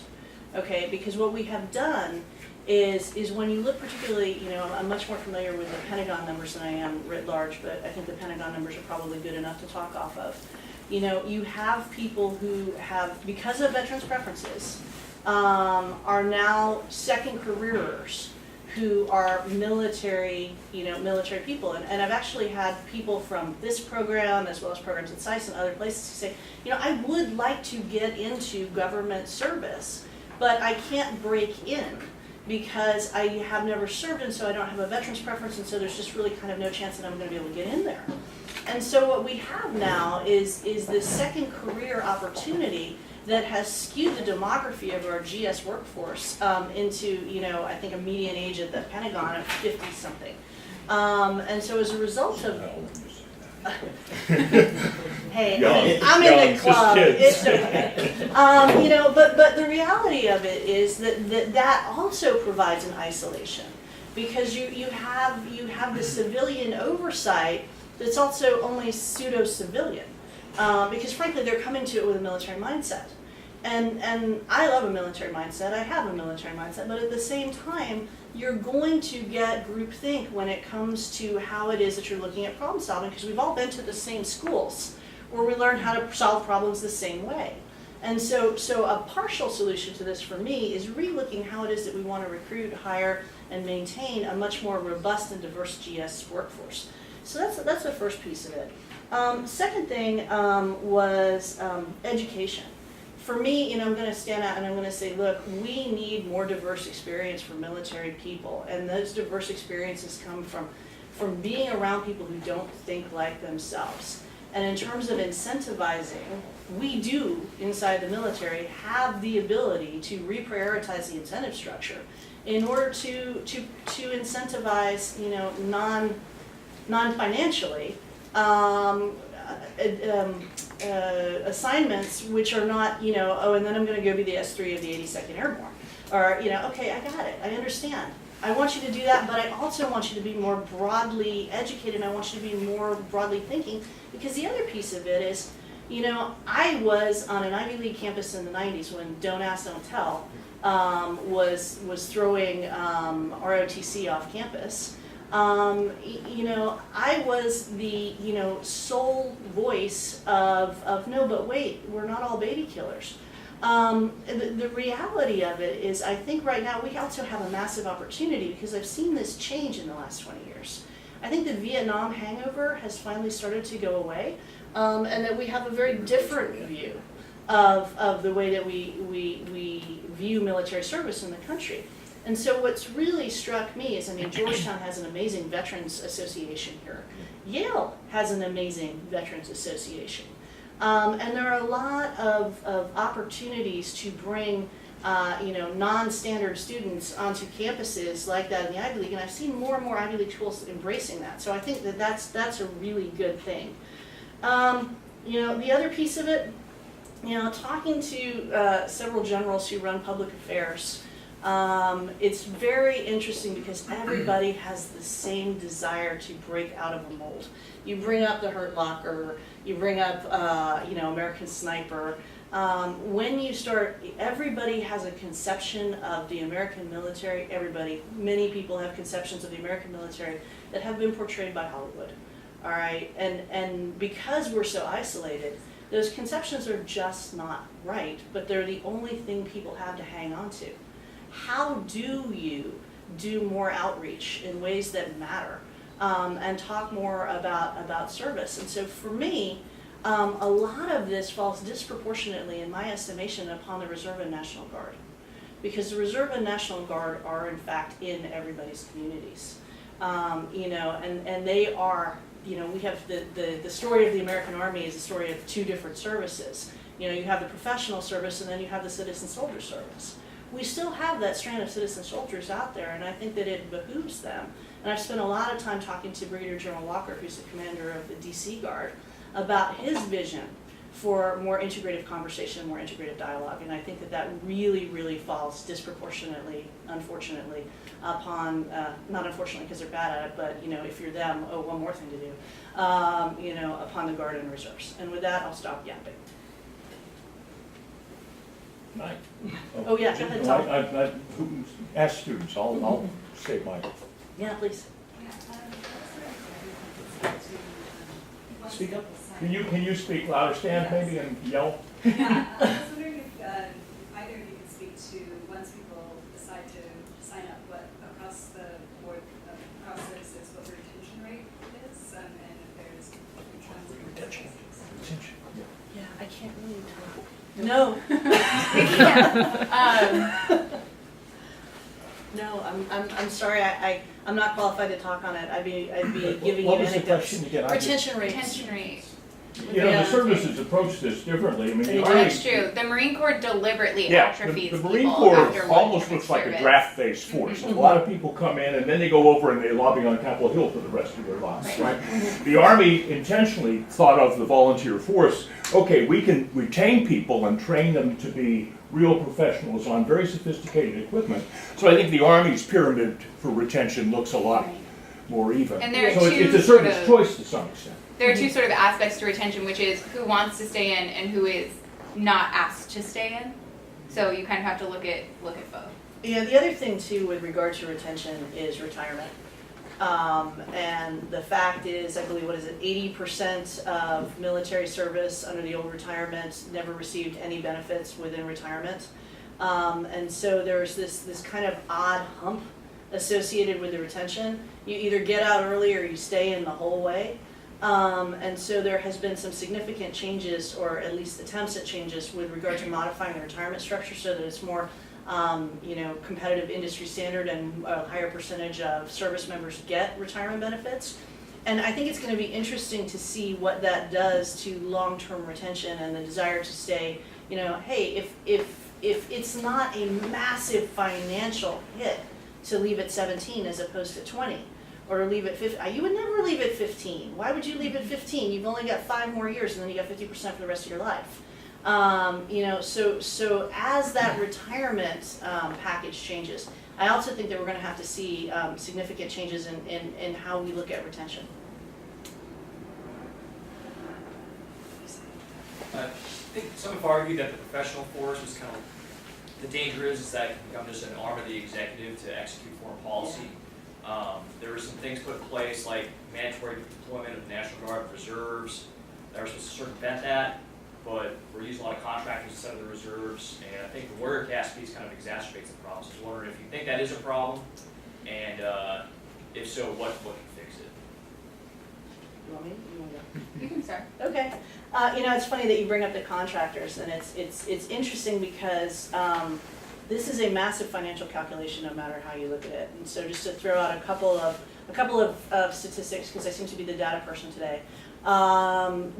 okay? Because what we have done is when you look particularly, you know, I'm much more familiar with the Pentagon numbers than I am writ large, but I think the Pentagon numbers are probably good enough to talk off of. You know, you have people who have, because of veterans' preferences, are now second careerers who are military, you know, military people. And I've actually had people from this program, as well as programs at SICE and other places, who say, you know, I would like to get into government service, but I can't break in because I have never served, and so I don't have a veterans preference, and so there's just really kind of no chance that I'm going to be able to get in there. And so what we have now is this second career opportunity that has skewed the demography of our GS workforce into, you know, I think a median age at the Pentagon of 50-something. And so as a result of... Hey, Young, I'm in the just club, kids. it's okay. You know, but the reality of it is that also provides an isolation, because you have the civilian oversight that's also only pseudo-civilian, because frankly they're coming to it with a military mindset. And I love a military mindset, I have a military mindset, but at the same time, you're going to get groupthink when it comes to how it is that you're looking at problem solving, because we've all been to the same schools where we learn how to solve problems the same way. And so a partial solution to this for me is relooking how it is that we want to recruit, hire, and maintain a much more robust and diverse GS workforce. So that's the first piece of it. Second thing was education. For me, you know, I'm going to stand out and I'm going to say, look, we need more diverse experience for military people, and those diverse experiences come from being around people who don't think like themselves. And in terms of incentivizing, we do, inside the military, have the ability to reprioritize the incentive structure in order to incentivize, you know, non-financially, assignments which are not, you know, oh, and then I'm going to go be the S3 of the 82nd Airborne. Or, you know, okay, I got it, I understand. I want you to do that, but I also want you to be more broadly educated, and I want you to be more broadly thinking, because the other piece of it is, you know, I was on an Ivy League campus in the 90s when Don't Ask, Don't Tell was throwing ROTC off campus. You know, I was the, you know, sole voice of no, but wait, we're not all baby killers. The reality of it is, I think right now we also have a massive opportunity because I've seen this change in the last 20 years. I think the Vietnam hangover has finally started to go away, and that we have a very different view of the way that we view military service in the country. And so what's really struck me is, I mean, Georgetown has an amazing Veterans Association here. Yale has an amazing Veterans Association. And there are a lot of opportunities to bring non-standard students onto campuses like that in the Ivy League, and I've seen more and more Ivy League schools embracing that. So I think that that's a really good thing. The other piece of it, talking to several generals who run public affairs, it's very interesting because everybody has the same desire to break out of a mold. You bring up the Hurt Locker, you bring up, American Sniper. When you start, everybody has a conception of the American military, many people have conceptions of the American military that have been portrayed by Hollywood, all right? And because we're so isolated, those conceptions are just not right, but they're the only thing people have to hang on to. How do you do more outreach in ways that matter, and talk more about service? And so for me, a lot of this falls disproportionately, in my estimation, upon the Reserve and National Guard, because the Reserve and National Guard are in fact in everybody's communities, and they are, we have the story of the American Army is a story of two different services. You have the professional service and then you have the citizen soldier service. We still have that strand of citizen soldiers out there, and I think that it behooves them. And I've spent a lot of time talking to Brigadier General Walker, who's the commander of the DC Guard, about his vision for more integrative conversation, more integrative dialogue. And I think that really, really falls disproportionately, unfortunately, upon, not unfortunately because they're bad at it, but if you're them, one more thing to do, upon the Guard and Reserves. And with that, I'll stop yapping. Mike. Oh, yeah, go ahead, Tom. I ask students, I'll say mine. Yeah, please. Speak up. Can you speak louder, stand maybe, and yell? Yeah, I was wondering if either of you could speak to, once people decide to sign up, what across the board, across services, what the retention rate is, and if there's Retention. Yeah, I can't really talk. No. No, I'm sorry. I'm not qualified to talk on it. I'd be giving you What was the anecdotes. question again? Retention rates. Retention rate. The services approach this differently. I mean, the Army. That's true. The Marine Corps deliberately atrophies the people Marine Corps after one almost term of looks like a service. draft-based force. A lot of people come in and then they go over and they lobby on Capitol Hill for the rest of their lives, right? The Army intentionally thought of the volunteer force. Okay, we can retain people and train them to be real professionals on very sophisticated equipment. So I think the Army's pyramid for retention looks a lot more even. And there are so it's two a sort service of- choice to some extent. There are two sort of aspects to retention, which is who wants to stay in and who is not asked to stay in. So you kind of have to look at both. Yeah, the other thing too with regard to retention is retirement. And the fact is, I believe, 80% of military service under the old retirement never received any benefits within retirement. And so there's this kind of odd hump associated with the retention. You either get out early or you stay in the whole way. And so there has been some significant changes, or at least attempts at changes, with regard to modifying the retirement structure so that it's more competitive industry standard and a higher percentage of service members get retirement benefits. And I think it's going to be interesting to see what that does to long-term retention and the desire to stay. Hey, if it's not a massive financial hit to leave at 17 as opposed to 20, or leave at 15, you would never leave at 15. Why would you leave at 15? You've only got 5 more years, and then you got 50% for the rest of your life. So as that retirement package changes, I also think that we're going to have to see significant changes in how we look at retention. I think some have argued that the professional force is kind of, the danger is that it can become just an arm of the executive to execute foreign policy. There were some things put in place like mandatory deployment of the National Guard reserves that were supposed to circumvent that. but we're using a lot of contractors instead of the reserves, and I think the warrior caste piece kind of exacerbates the problem. So I was wondering if you think that is a problem, and if so, what can fix it? You want me? You want to go? You can start. Okay. It's funny that you bring up the contractors, and it's interesting because this is a massive financial calculation no matter how you look at it. And so just to throw out a couple of statistics, because I seem to be the data person today. The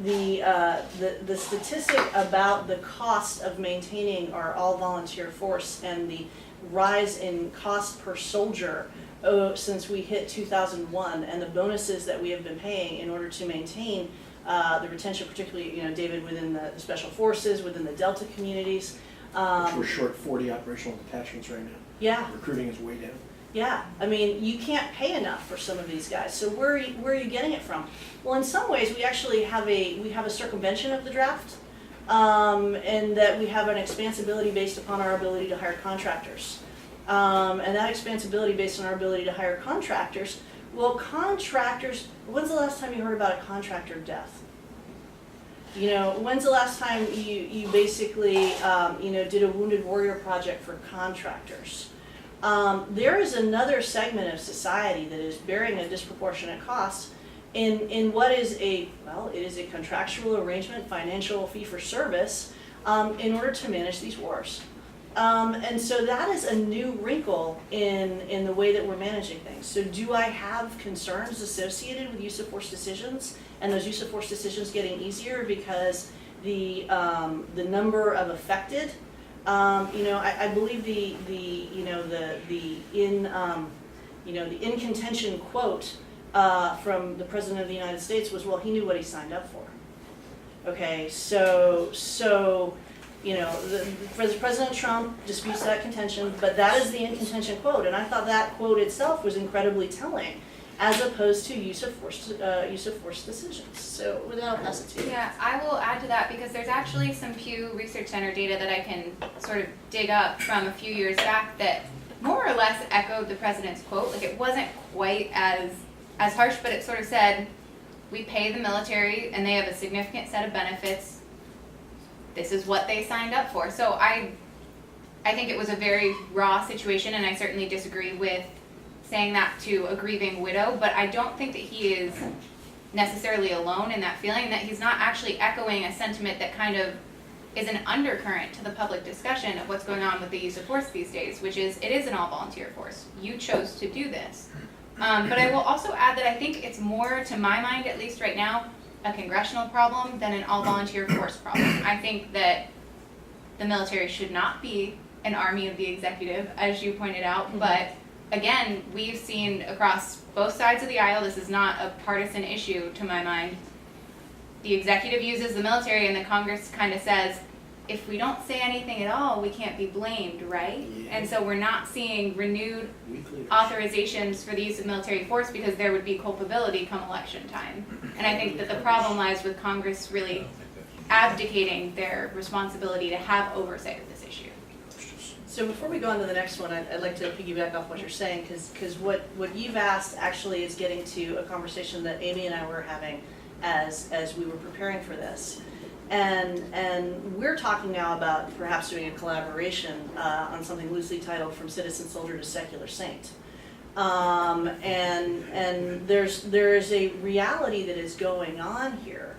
statistic about the cost of maintaining our all-volunteer force and the rise in cost per soldier since we hit 2001, and the bonuses that we have been paying in order to maintain the retention, particularly, David, within the special forces, within the Delta communities. Which we're short 40 operational detachments right now. Yeah. Recruiting is way down. Yeah, I mean, you can't pay enough for some of these guys. So where are you getting it from? Well, in some ways, we actually have a circumvention of the draft, and that we have an expansibility based upon our ability to hire contractors. And that expansibility based on our ability to hire contractors. Well, contractors. When's the last time you heard about a contractor death? When's the last time you basically did a wounded warrior project for contractors? There is another segment of society that is bearing a disproportionate cost in what is it is a contractual arrangement, financial fee for service, in order to manage these wars. And so that is a new wrinkle in the way that we're managing things. So do I have concerns associated with use of force decisions, and those use of force decisions getting easier because the number of affected? I believe the in contention quote from the President of the United States was, well, he knew what he signed up for. Okay, so President Trump disputes that contention, but that is the in contention quote, and I thought that quote itself was incredibly telling, as opposed to use of force decisions. So with that, I'll pass it to you. Yeah, I will add to that because there's actually some Pew Research Center data that I can sort of dig up from a few years back that more or less echoed the president's quote. Like, it wasn't quite as harsh, but it sort of said, we pay the military and they have a significant set of benefits. This is what they signed up for. So I think it was a very raw situation, and I certainly disagree with saying that to a grieving widow, but I don't think that he is necessarily alone in that feeling, that he's not actually echoing a sentiment that kind of is an undercurrent to the public discussion of what's going on with the use of force these days, which is, it is an all-volunteer force. You chose to do this. But I will also add that I think it's more, to my mind at least right now, a congressional problem than an all-volunteer force problem. I think that the military should not be an army of the executive, as you pointed out, but again, we've seen across both sides of the aisle, this is not a partisan issue to my mind. The executive uses the military and the Congress kind of says, if we don't say anything at all, we can't be blamed, right? Yeah. And so we're not seeing renewed authorizations for the use of military force because there would be culpability come election time. And I think that the problem lies with Congress really abdicating their responsibility to have oversight of this issue. So before we go on to the next one, I'd like to piggyback off what you're saying, because what you've asked actually is getting to a conversation that Amy and I were having as we were preparing for this. And we're talking now about perhaps doing a collaboration on something loosely titled From Citizen Soldier to Secular Saint. And there is a reality that is going on here,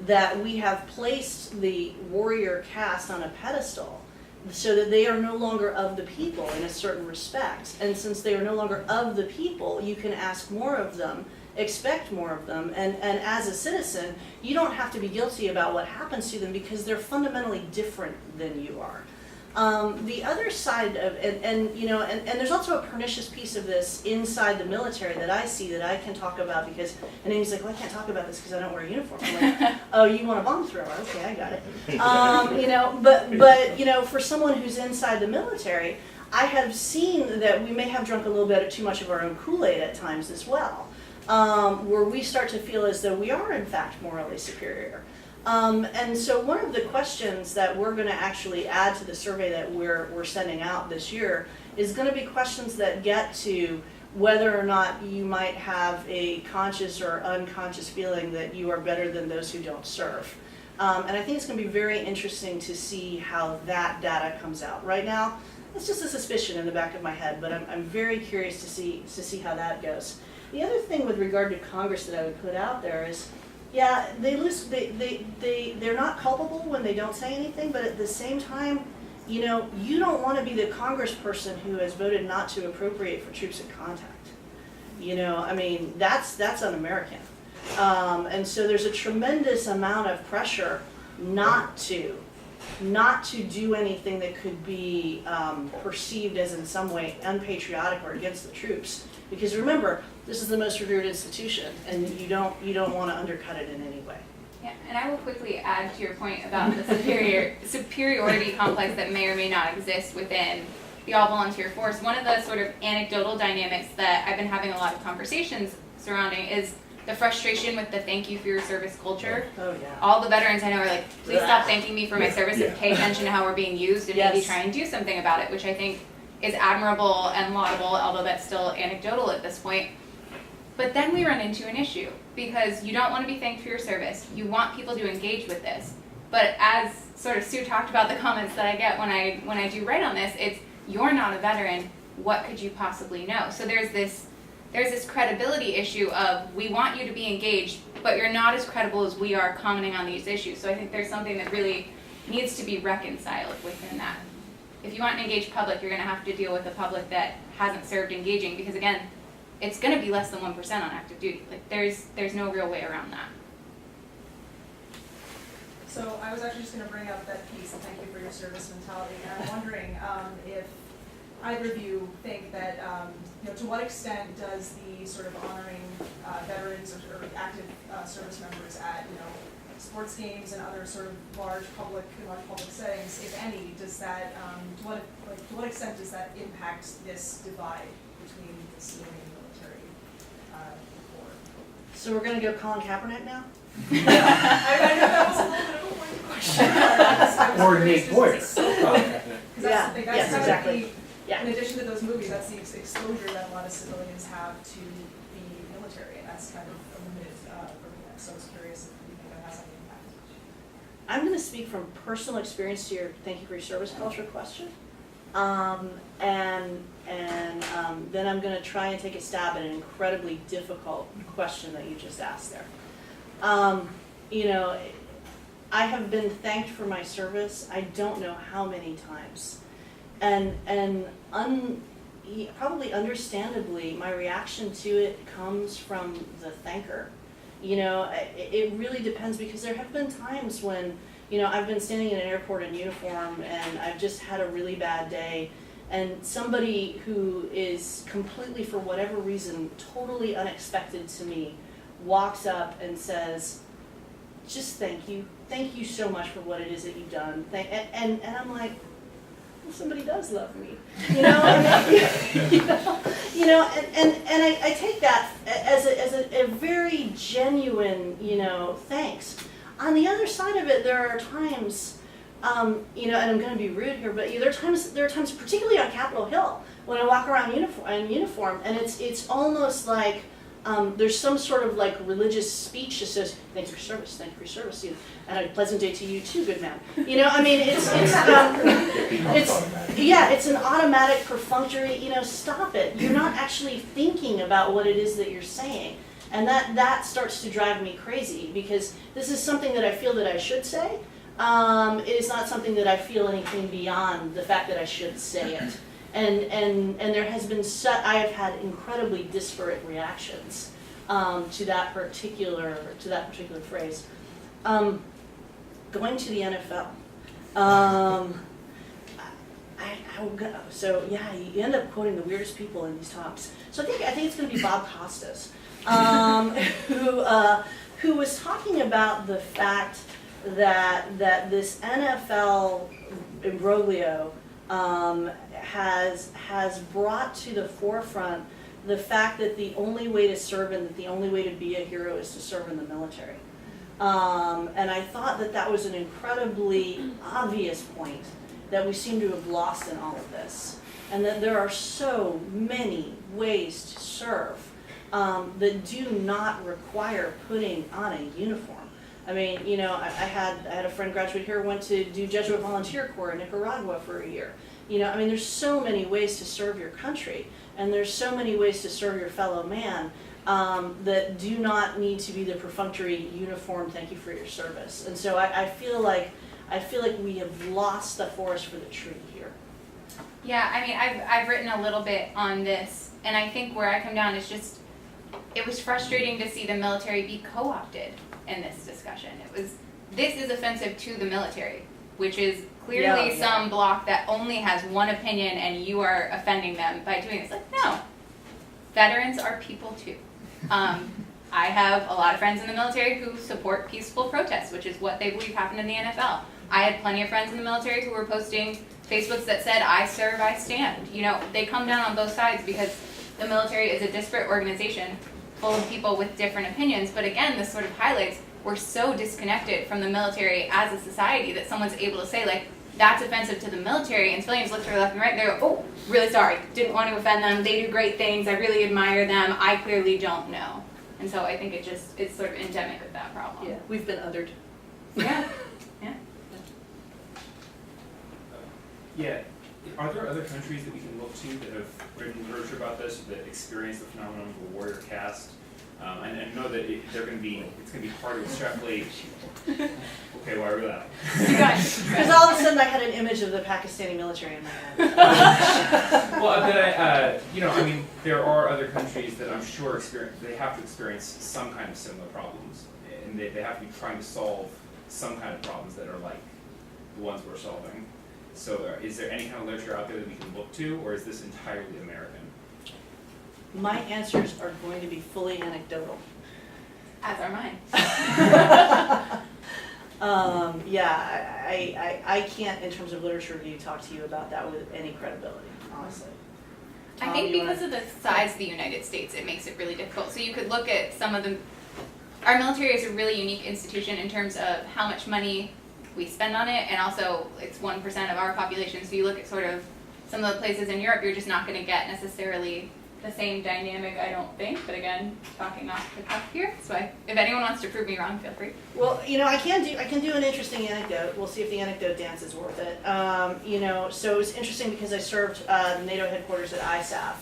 that we have placed the warrior caste on a pedestal so that they are no longer of the people in a certain respect. And since they are no longer of the people, you can ask more of them, expect more of them, and as a citizen, you don't have to be guilty about what happens to them because they're fundamentally different than you are. The other side of, and there's also a pernicious piece of this inside the military that I see that I can talk about because, and Amy's like, well, I can't talk about this because I don't wear a uniform. I'm like, oh, you want a bomb thrower? Okay, I got it. But for someone who's inside the military, I have seen that we may have drunk a little bit too much of our own Kool-Aid at times as well, where we start to feel as though we are in fact morally superior. And so one of the questions that we're going to actually add to the survey that we're sending out this year is going to be questions that get to whether or not you might have a conscious or unconscious feeling that you are better than those who don't serve. And I think it's going to be very interesting to see how that data comes out. Right now, it's just a suspicion in the back of my head, but I'm very curious to see how that goes. The other thing with regard to Congress that I would put out there is, yeah, they're not culpable when they don't say anything, but at the same time, you know, you don't want to be the congressperson who has voted not to appropriate for troops in contact. You know, I mean, that's un-American. And so there's a tremendous amount of pressure not to do anything that could be perceived as in some way unpatriotic or against the troops. Because remember, this is the most revered institution, and you don't want to undercut it in any way. Yeah, and I will quickly add to your point about the superiority complex that may or may not exist within the all-volunteer force. One of the sort of anecdotal dynamics that I've been having a lot of conversations surrounding is the frustration with the thank you for your service culture. Oh yeah. All the veterans I know are like, please stop thanking me for my service and pay attention to how we're being used and maybe Yes. try and do something about it, which I think is admirable and laudable, although that's still anecdotal at this point. But then we run into an issue because you don't want to be thanked for your service. You want people to engage with this. But as sort of Sue talked about the comments that I get when I do write on this, it's you're not a veteran, what could you possibly know? So there's this credibility issue of we want you to be engaged, but you're not as credible as we are commenting on these issues. So I think there's something that really needs to be reconciled within that. If you want an engaged public, you're going to have to deal with a public that hasn't served engaging because, again, it's going to be less than 1% on active duty. Like there's no real way around that. So I was actually just going to bring up that piece, and thank you for your service mentality. And I'm wondering if either of you think that, to what extent does the sort of honoring veterans or active service members at, sports games and other sort of large public settings, if any, does that, to what extent does that impact this divide between the civilian and military corps? So we're gonna go Colin Kaepernick now? I know that was a little bit of a pointed question. Or Nate Boyer. Because that's the thing, Yes, that's exactly. Yeah. in addition to those movies, that's the exposure that a lot of civilians have to the military, and that's kind of a limited for them. So I was curious if you think that has any impact. I'm going to speak from personal experience to your thank you for your service culture question. Then I'm going to try and take a stab at an incredibly difficult question that you just asked there. I have been thanked for my service, I don't know how many times. Probably understandably, my reaction to it comes from the thanker. It really depends because there have been times when, I've been standing in an airport in uniform and I've just had a really bad day and somebody who is completely, for whatever reason, totally unexpected to me, walks up and says, just thank you so much for what it is that you've done. And I'm like, well, somebody does love me, and I take that as a very genuine, thanks. On the other side of it, there are times, and I'm going to be rude here, but there are times, particularly on Capitol Hill, when I walk around in uniform, and it's almost like there's some sort of like religious speech that says, thank you for your service, and a pleasant day to you too, good man. It's an automatic perfunctory, stop it. You're not actually thinking about what it is that you're saying. And that starts to drive me crazy because this is something that I feel that I should say. It is not something that I feel anything beyond the fact that I should say it. And there has been I have had incredibly disparate reactions to that particular phrase. Going to the NFL. You end up quoting the weirdest people in these talks. So I think it's going to be Bob Costas, who was talking about the fact that this NFL imbroglio has brought to the forefront the fact that the only way to serve and that the only way to be a hero is to serve in the military. And I thought that was an incredibly obvious point that we seem to have lost in all of this. And that there are so many ways to serve that do not require putting on a uniform. I mean, you know, I had a friend graduate here who went to do Jesuit Volunteer Corps in Nicaragua for a year. You know, I mean, there's so many ways to serve your country, and there's so many ways to serve your fellow man that do not need to be the perfunctory uniform, thank you for your service. And so I feel like we have lost the forest for the tree here. Yeah, I mean, I've written a little bit on this, and I think where I come down is just, it was frustrating to see the military be co-opted in this discussion. This is offensive to the military, which is clearly some bloc that only has one opinion, and you are offending them by doing this. Like, no, veterans are people too. I have a lot of friends in the military who support peaceful protests, which is what they believe happened in the NFL. I had plenty of friends in the military who were posting Facebooks that said, I serve, I stand. You know, they come down on both sides because the military is a disparate organization full of people with different opinions. But again, this sort of highlights we're so disconnected from the military as a society that someone's able to say, like, that's offensive to the military, and civilians look to their left and right and they go, oh, really sorry, didn't want to offend them, they do great things, I really admire them, I clearly don't know. And so I think it's sort of endemic of that problem. Yeah, we've been othered. Yeah. Yeah. Yeah. Are there other countries that we can look to that have written literature about this, that experience the phenomenon of the warrior caste? And I know that it's going to be hard to extrapolate. Okay, why are we laughing? Because all of a sudden I had an image of the Pakistani military in my head. Well, but you know, I mean, there are other countries that I'm sure they have to experience some kind of similar problems, and they have to be trying to solve some kind of problems that are like the ones we're solving. So, is there any kind of literature out there that we can look to, or is this entirely American? My answers are going to be fully anecdotal. As are mine. I can't, in terms of literature review, talk to you about that with any credibility, honestly. I think because of the size of the United States, it makes it really difficult. So you could look at some of our military is a really unique institution in terms of how much money we spend on it, and also it's 1% of our population. So you look at sort of some of the places in Europe, you're just not going to get necessarily the same dynamic, I don't think. But again, talking off the cuff here. So if anyone wants to prove me wrong, feel free. Well, you know, I can do an interesting anecdote. We'll see if the anecdote dance is worth it. You know, so it was interesting because I served NATO headquarters at ISAF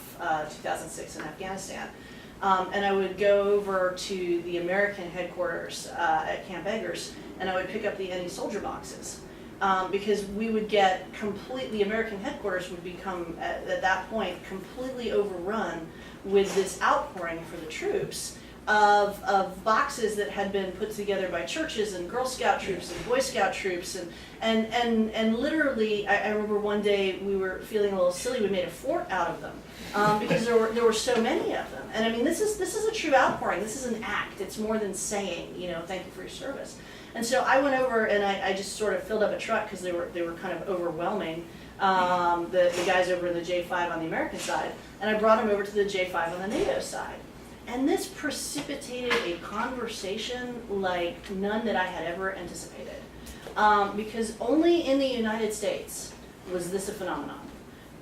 2006 in Afghanistan. And I would go over to the American headquarters at Camp Eggers, and I would pick up the any soldier boxes. Because we would get the American headquarters would become, at that point, completely overrun with this outpouring for the troops of boxes that had been put together by churches and Girl Scout troops and Boy Scout troops. And literally, I remember one day we were feeling a little silly, we made a fort out of them. Because there were so many of them. And I mean, this is a true outpouring. This is an act. It's more than saying, you know, thank you for your service. And so I went over and I just sort of filled up a truck because they were kind of overwhelming, the guys over in the J5 on the American side, and I brought them over to the J5 on the NATO side. And this precipitated a conversation like none that I had ever anticipated. Because only in the United States was this a phenomenon.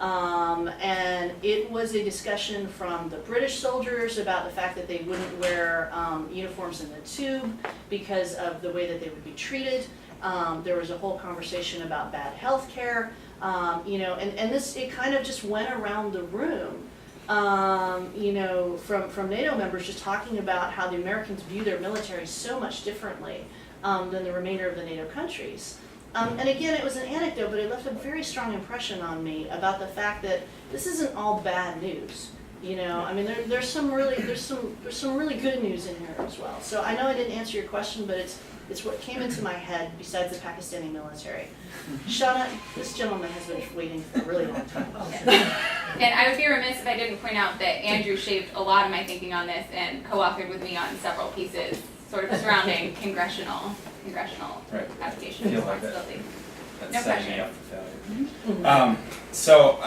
And it was a discussion from the British soldiers about the fact that they wouldn't wear uniforms in the tube because of the way that they would be treated. There was a whole conversation about bad health care, you know, and it kind of just went around the room, you know, from NATO members just talking about how the Americans view their military so much differently than the remainder of the NATO countries. And again, it was an anecdote, but it left a very strong impression on me about the fact that this isn't all bad news. You know, I mean, there's some really good news in here as well. So I know I didn't answer your question, but it's what came into my head besides the Pakistani military. Shauna, this gentleman has been waiting for a really long time. And I would be remiss if I didn't point out that Andrew shaped a lot of my thinking on this and co-authored with me on several pieces sort of surrounding congressional right. application Feel like responsibility. That's No setting me pressure. up for failure. So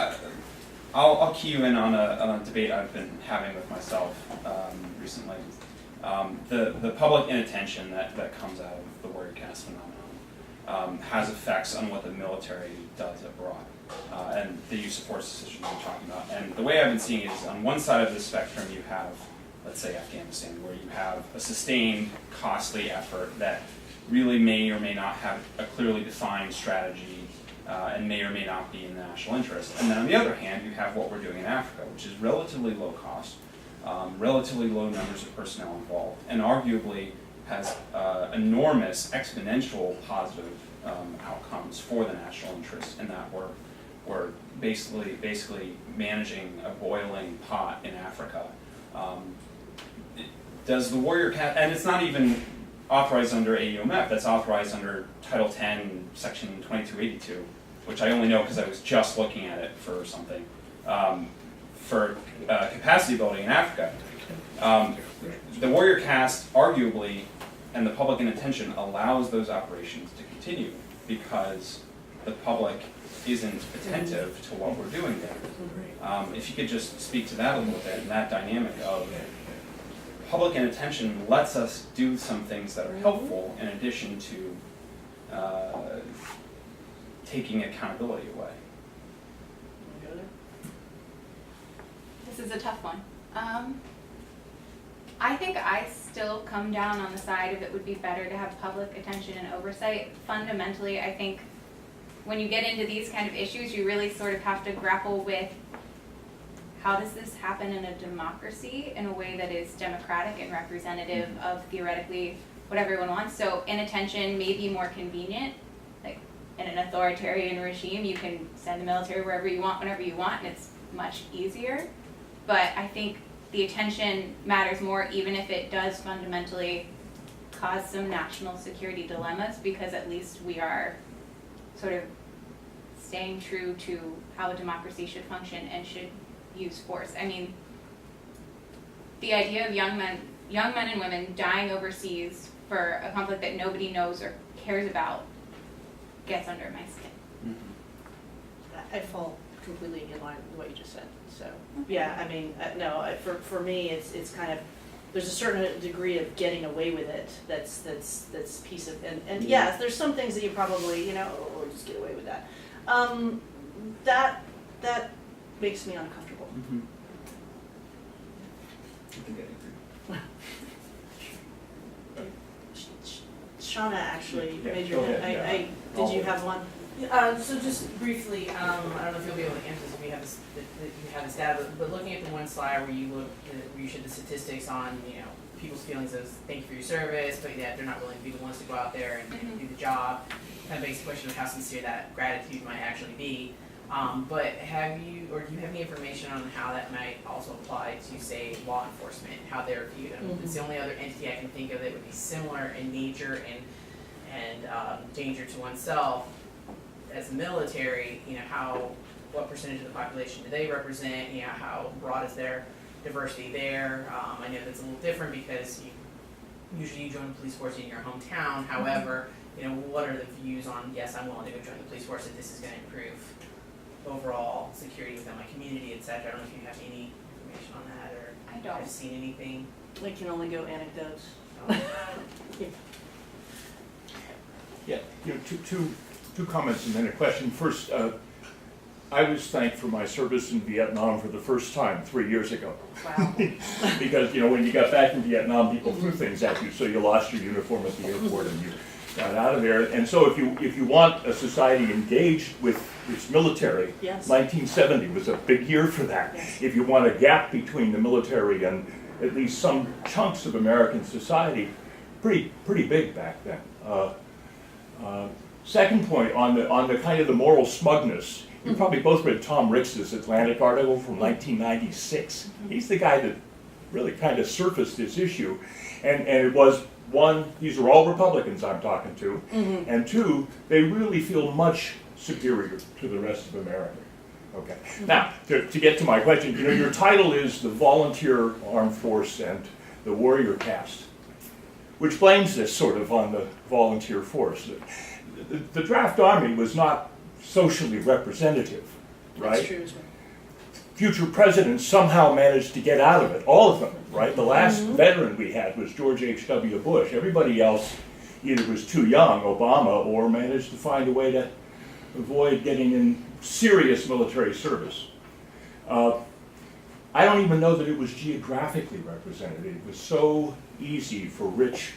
I'll key you in on a debate I've been having with myself recently. The public inattention that comes out of the warrior caste phenomenon has effects on what the military does abroad and the use of force decisions we're talking about. And the way I've been seeing it is on one side of the spectrum you have, let's say, Afghanistan, where you have a sustained, costly effort that really may or may not have a clearly defined strategy and may or may not be in the national interest. And then on the other hand, you have what we're doing in Africa, which is relatively low cost, relatively low numbers of personnel involved, and arguably has enormous exponential positive outcomes for the national interest in that we're basically managing a boiling pot in Africa. Does the Warrior Caste, and it's not even authorized under AUMF, that's authorized under Title 10, Section 2282, which I only know because I was just looking at it for something, for capacity building in Africa. The Warrior Caste, arguably, and the public intention allows those operations to continue because the public isn't attentive to what we're doing there. If you could just speak to that a little bit, and that dynamic of public inattention lets us do some things that are helpful in addition to taking accountability away. This is a tough one. I think I still come down on the side of it would be better to have public attention and oversight. Fundamentally, I think when you get into these kind of issues, you really sort of have to grapple with how does this happen in a democracy in a way that is democratic and representative of theoretically what everyone wants. So inattention may be more convenient. Like in an authoritarian regime, you can send the military wherever you want, whenever you want, and it's much easier. But I think the attention matters more, even if it does fundamentally cause some national security dilemmas, because at least we are sort of staying true to how a democracy should function and should use force. I mean, the idea of young men and women dying overseas for a conflict that nobody knows or cares about gets under my skin. I fall completely in line with what you just said. So yeah, I mean, no, for me, it's kind of, there's a certain degree of getting away with it. That's piece of, and yes, there's some things that you probably, we'll just get away with that. That makes me uncomfortable. Mm-hmm. Shauna actually Yeah, made your go hand. ahead, Did you have one? So just briefly, I don't know if you'll be able to answer this if you have this data, but looking at the one slide where you showed the statistics on, people's feelings of thank you for your service, but yet they're not willing to be the ones to go out there and do the job, kind of begs the question of how sincere that gratitude might actually be. But do you have any information on how that might also apply to, say, law enforcement, how they're viewed? I mean, it's the only other entity I can think of that would be similar in nature and danger to oneself. As a military, what percentage of the population do they represent? How broad is their diversity there? I know that's a little different because usually you join the police force in your hometown. However, what are the views on, yes, I'm willing to go join the police force if this is going to improve overall security within my community, etc. I don't know if you have any information on that or I don't. have seen anything. I can only go anecdotes. Yeah, two comments and then a question. First, I was thanked for my service in Vietnam for the first time 3 years ago. Wow. Because, when you got back from Vietnam, people threw things at you, so you lost your uniform at the airport and you got out of there. And so if you want a society engaged with its military, Yes. 1970 was a big year for that. Yes. If you want a gap between the military and at least some chunks of American society, pretty big back then. Second point, on the kind of the moral smugness, you probably both read Tom Ricks's Atlantic article from 1996. He's the guy that really kind of surfaced this issue. And it was, one, these are all Republicans I'm talking to, and two, they really feel much superior to the rest of America. Okay. Now, to get to my question, your title is the Volunteer Armed Force and the Warrior Caste, which blames this sort of on the volunteer force. The draft army was not socially representative, right? That's true as well. Future presidents somehow managed to get out of it, all of them, right? The last veteran we had was George H.W. Bush. Everybody else either was too young, Obama, or managed to find a way to avoid getting in serious military service. I don't even know that it was geographically represented. It was so easy for rich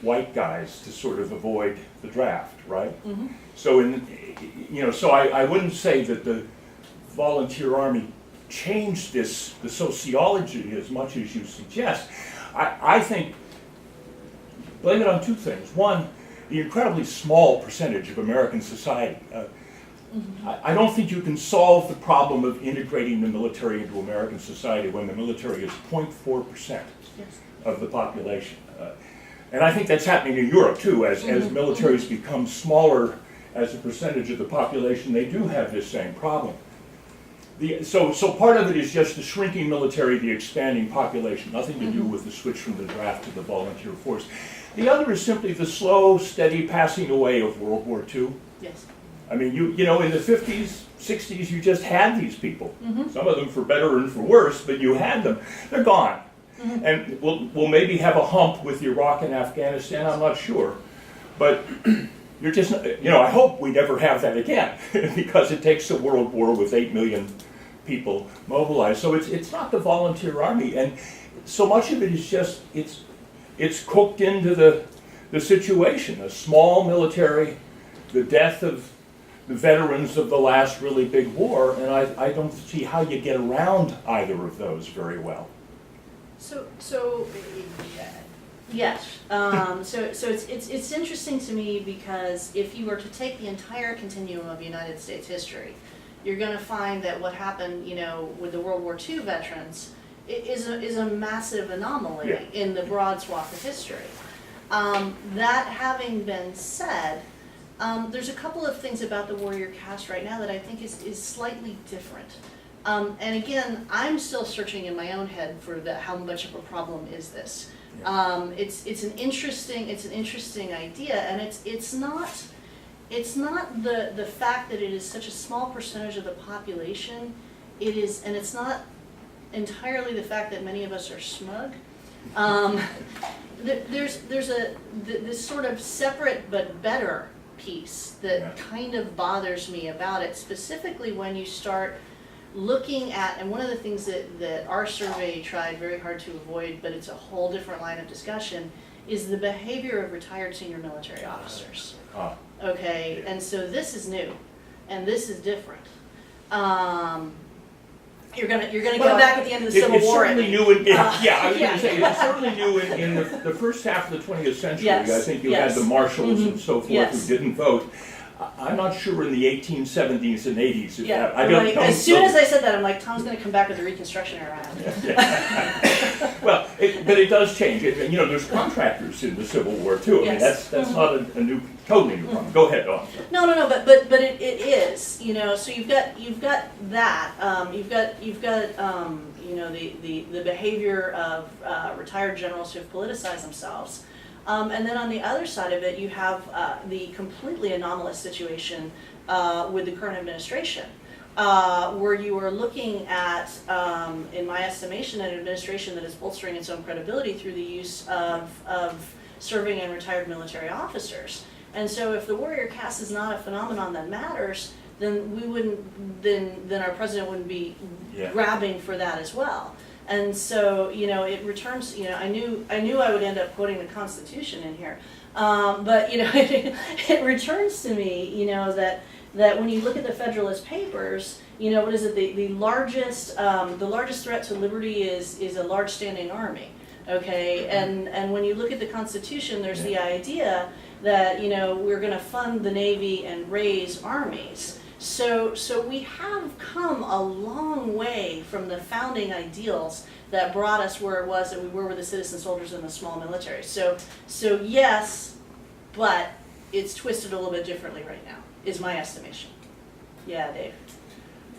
white guys to sort of avoid the draft, right? Mm-hmm. So so I wouldn't say that the volunteer army changed the sociology as much as you suggest. I think, blame it on two things. One, the incredibly small percentage of American society. I don't think you can solve the problem of integrating the military into American society when the military is 0.4% of the population. And I think that's happening in Europe too, as militaries become smaller as a percentage of the population, they do have this same problem. So part of it is just the shrinking military, the expanding population, nothing to do with the switch from the draft to the volunteer force. The other is simply the slow, steady passing away of World War II. Yes. I mean, you know, in the 50s, 60s, you just had these people. Some of them for better and for worse, but you had them. They're gone. And we'll maybe have a hump with Iraq and Afghanistan, I'm not sure. But you're just, I hope we never have that again, because it takes a world war with 8 million people mobilized. So it's not the volunteer army, and so much of it is just, it's cooked into the situation. A small military, the death of the veterans of the last really big war, and I don't see how you get around either of those very well. So yes. So it's interesting to me because if you were to take the entire continuum of United States history, you're going to find that what happened, with the World War II veterans is a massive anomaly in the broad swath of history. That having been said, there's a couple of things about the warrior caste right now that I think is slightly different. And again, I'm still searching in my own head for how much of a problem is this. It's an interesting idea, and it's not the fact that it is such a small percentage of the population. It is, and it's not entirely the fact that many of us are smug. There's this sort of separate but better piece that kind of bothers me about it, specifically when you start looking at, and one of the things that our survey tried very hard to avoid, but it's a whole different line of discussion, is the behavior of retired senior military officers. Okay, and so this is new, and this is different. You're gonna come back at the end of the Civil War. It's certainly new in, I was going to say, it's certainly new in the first half of the 20th century. Yes. I think you had the marshals and so forth who didn't vote. I'm not sure in the 1870s and 80s. As soon as I said that, I'm like, Tom's going to come back with the Reconstruction era. Well, but it does change. There's contractors in the Civil War too. I mean, that's not a totally new problem. Go ahead, Dawn. No, but it is. So you've got that. You've got the behavior of retired generals who have politicized themselves. And then on the other side of it, you have the completely anomalous situation with the current administration, where you are looking at, in my estimation, an administration that is bolstering its own credibility through the use of serving and retired military officers. And so if the warrior caste is not a phenomenon that matters, then we wouldn't, then our president wouldn't be grabbing for that as well. And so, it returns, I knew I would end up quoting the Constitution in here. But, it returns to me, that when you look at the Federalist Papers, what is it, the largest threat to liberty is a large standing army, okay? And when you look at the Constitution, there's the idea that, we're gonna fund the Navy and raise armies. So we have come a long way from the founding ideals that brought us where it was that we were with the citizen soldiers and the small military. So yes, but it's twisted a little bit differently right now, is my estimation. Yeah, Dave.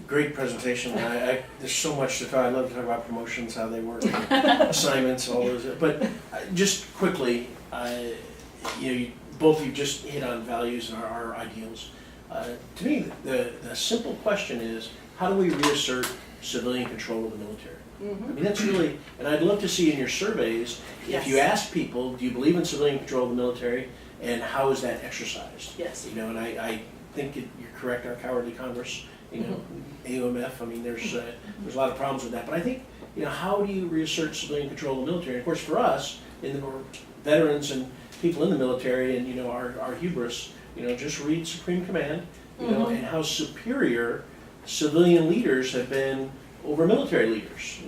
Great presentation. There's so much to talk. I love to talk about promotions, how they work, assignments, all those. But just quickly, both of you just hit on values and our ideals. To me, the simple question is, how do we reassert civilian control of the military? I mean, that's really, and I'd love to see in your surveys, if you ask people, do you believe in civilian control of the military, and how is that exercised? Yes. And I think you're correct, our cowardly Congress, AUMF, I mean, there's a lot of problems with that, but I think how do you reassert civilian control of the military? And of course, for us, in the veterans and people in the military, and our hubris, just read Supreme Command, and how superior civilian leaders have been over military leaders.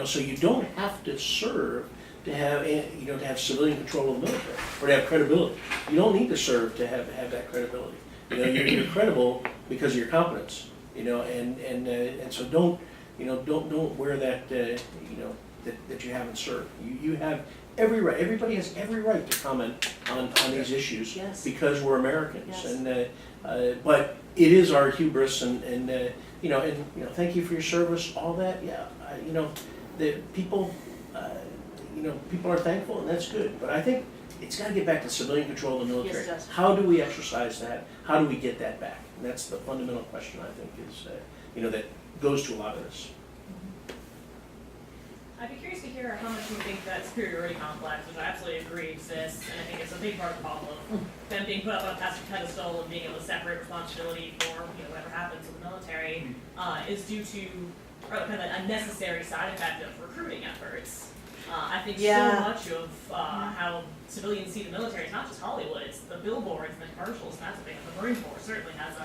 So you don't have to serve to have civilian control of the military or to have credibility. You don't need to serve to have that credibility. You're credible because of your competence. And so don't wear that that you haven't served. You have every right. Everybody has every right to comment on these issues Yes. because we're Americans. Yes. And but it is our hubris, and thank you for your service. All that, the people, people are thankful, and that's good. But I think it's got to get back to civilian control of the military. Yes, it does. How do we exercise that? How do we get that back? And that's the fundamental question, I think, is that goes to a lot of this. I'd be curious to hear how much you think that superiority complex, which I absolutely agree exists, and I think it's a big part of the problem of them being put up on a pedestal and being able to separate responsibility for whatever happens in the military, is due to kind of a necessary side effect of recruiting efforts. I think so much of how civilians see the military is not just Hollywood, it's the billboards and the commercials, and that's a thing. The Marine Corps certainly has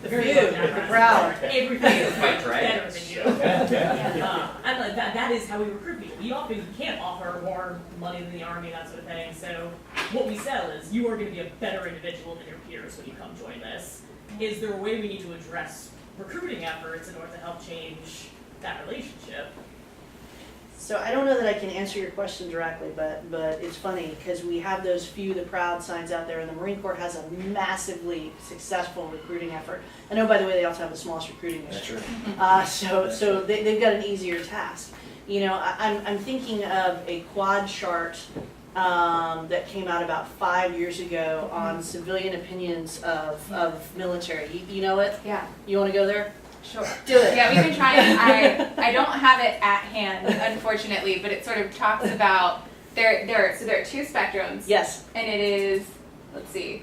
the view, the crowd. Everything is Fight better than you. And like that is how we recruit people. We can't offer more money than the Army, that sort of thing. So what we sell is you are going to be a better individual than your peers when you come join this. Is there a way we need to address recruiting efforts in order to help change that relationship? So I don't know that I can answer your question directly, but it's funny because we have those few the proud signs out there, and the Marine Corps has a massively successful recruiting effort. And oh, by the way, they also have the smallest recruiting mission. So they've got an easier task. I'm thinking of a quad chart that came out about 5 years ago on civilian opinions of military. You know it? Yeah. You want to go there? Sure. Do it. Yeah, we've been trying. I don't have it at hand, unfortunately, but it sort of talks about there are two spectrums. Yes. And it is, let's see,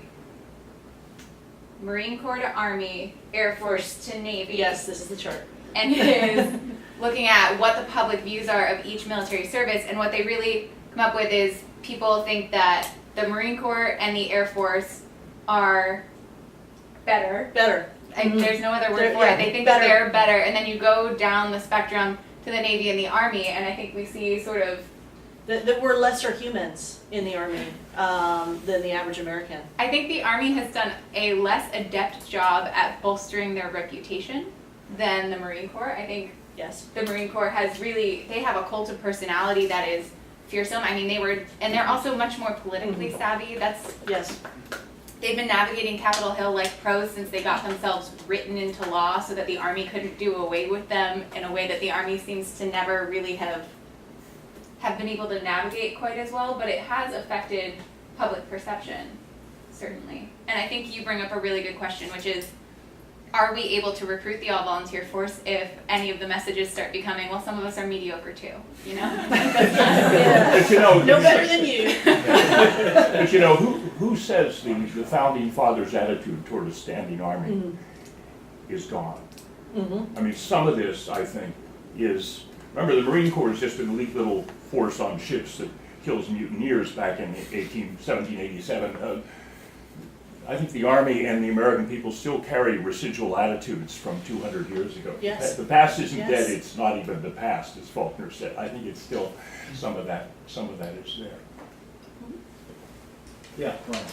Marine Corps to Army, Air Force to Navy. Yes, this is the chart. And it is looking at what the public views are of each military service, and what they really come up with is people think that the Marine Corps and the Air Force are better. There's no other word for it. They think that they're better, and then you go down the spectrum to the Navy and the Army, and I think we see sort of that we're lesser humans in the Army than the average American. I think the Army has done a less adept job at bolstering their reputation than the Marine Corps. I think the Marine Corps has they have a cult of personality that is fearsome. I mean, and they're also much more politically savvy. They've been navigating Capitol Hill like pros since they got themselves written into law so that the Army couldn't do away with them in a way that the Army seems to never really have been able to navigate quite as well, but it has affected public perception, certainly. And I think you bring up a really good question, which is, are we able to recruit the all-volunteer force if any of the messages start becoming, well, some of us are mediocre too, But no better than you. But who says the founding fathers' attitude toward a standing army is gone? I mean, some of this, I think, is, remember, the Marine Corps is just an elite little force on ships that kills mutineers back in 1787. I think the Army and the American people still carry residual attitudes from 200 years ago. Yes. The past isn't dead, it's not even the past, as Faulkner said. I think it's still, some of that is there. Yeah, Brian.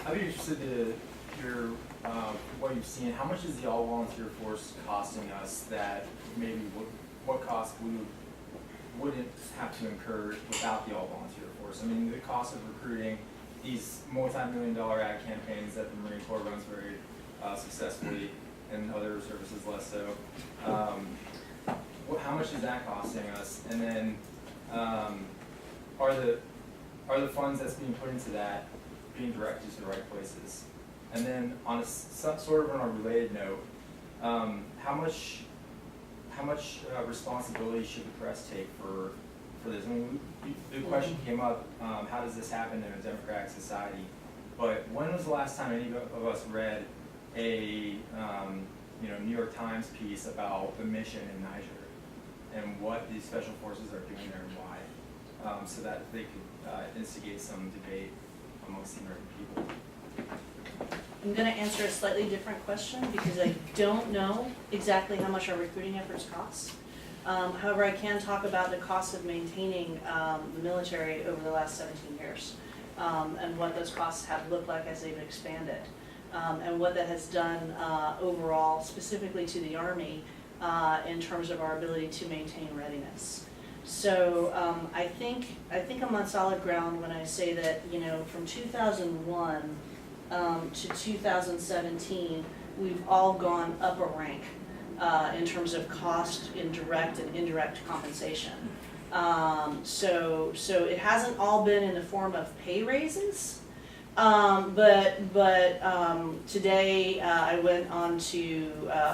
I'd be interested to hear what you've seen. How much is the all-volunteer force costing us that maybe what cost we wouldn't have to incur without the all-volunteer force? I mean, the cost of recruiting these multi-million-dollar ad campaigns that the Marine Corps runs very successfully, and other services less so. How much is that costing us? And then, are the funds that's being put into that being directed to the right places? And then, on sort of on a related note, how much responsibility should the press take for this? I mean, the question came up, how does this happen in a democratic society? But when was the last time any of us read a New York Times piece about the mission in Niger? and what these special forces are doing there and why, so that they could instigate some debate amongst the American people. I'm going to answer a slightly different question because I don't know exactly how much our recruiting efforts cost. However, I can talk about the cost of maintaining the military over the last 17 years and what those costs have looked like as they've expanded and what that has done overall, specifically to the Army, in terms of our ability to maintain readiness. So I think I'm on solid ground when I say that, you know, from 2001 to 2017, we've all gone up a rank in terms of cost in direct and indirect compensation. So it hasn't all been in the form of pay raises, but today I went on to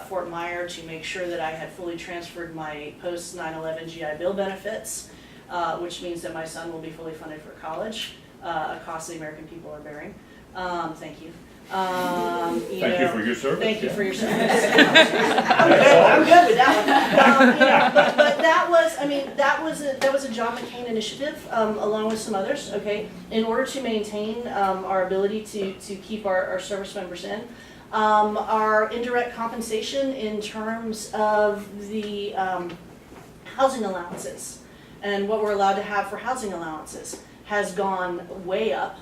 Fort Myer to make sure that I had fully transferred my post 9/11 GI Bill benefits, which means that my son will be fully funded for college, a cost the American people are bearing. Thank you. Thank you for your service. Thank you yeah. for your service. I'm good with that one. You know, but that was, I mean, that was a John McCain initiative, along with some others. Okay, in order to maintain our ability to keep our service members in, our indirect compensation in terms of the housing allowances and what we're allowed to have for housing allowances has gone way up.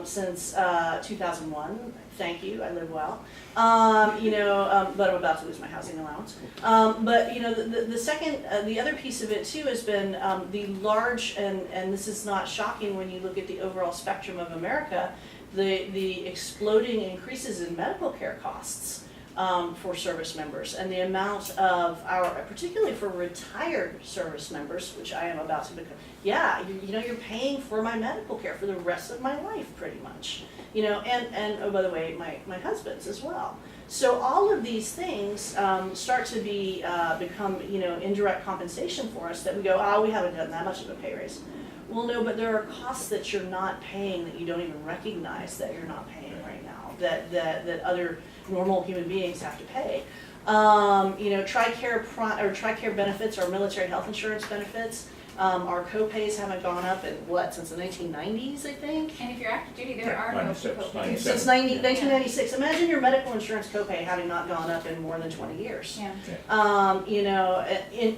Since 2001. Thank you, I live well. You know, but I'm about to lose my housing allowance. But you know, the second, the other piece of it too has been the large, and this is not shocking when you look at the overall spectrum of America, the exploding increases in medical care costs. For service members and the amount of our, particularly for retired service members, which I am about to become, you know, you're paying for my medical care for the rest of my life pretty much, you know, and oh, by the way, my husband's as well. So all of these things start to become, you know, indirect compensation for us that we go, oh, we haven't done that much of a pay raise. Well, no, but there are costs that you're not paying that you don't even recognize that you're not paying right now, that other normal human beings have to pay. You know, TRICARE benefits, our military health insurance benefits, our co-pays haven't gone up in since the 1990s, I think? And if you're active duty, there are no 96, co-pays. Since 1996. Imagine your medical insurance copay having not gone up in more than 20 years. Yeah. You know,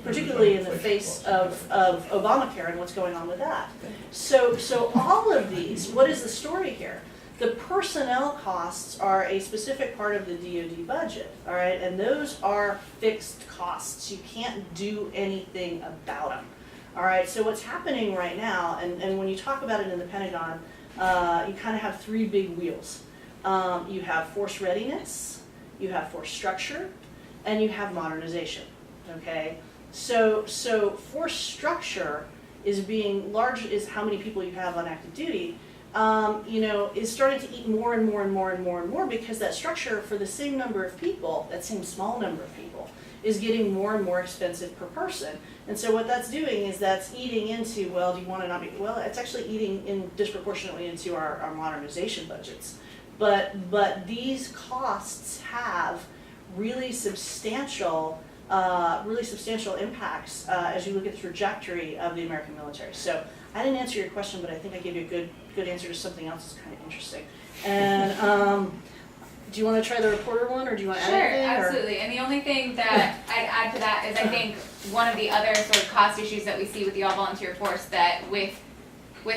particularly in the face of Obamacare and what's going on with that. So all of these, what is the story here? The personnel costs are a specific part of the DoD budget, all right? And those are fixed costs. You can't do anything about them, all right? So what's happening right now, and when you talk about it in the Pentagon, you kind of have three big wheels. You have force readiness, you have force structure, and you have modernization, okay? So force structure is how many people you have on active duty. You know, is starting to eat more and more and more and more and more because that structure for the same number of people, that same small number of people, is getting more and more expensive per person. And so what that's doing is that's eating into, well, do you want to not be, well, it's actually eating in disproportionately into our modernization budgets. But these costs have really substantial impacts as you look at the trajectory of the American military. So I didn't answer your question, but I think I gave you a good answer to something else that's kind of interesting. And do you want to try the reporter one, or do you want to add anything? Sure, absolutely. And the only thing that I'd add to that is I think one of the other sort of cost issues that we see with the all-volunteer force that with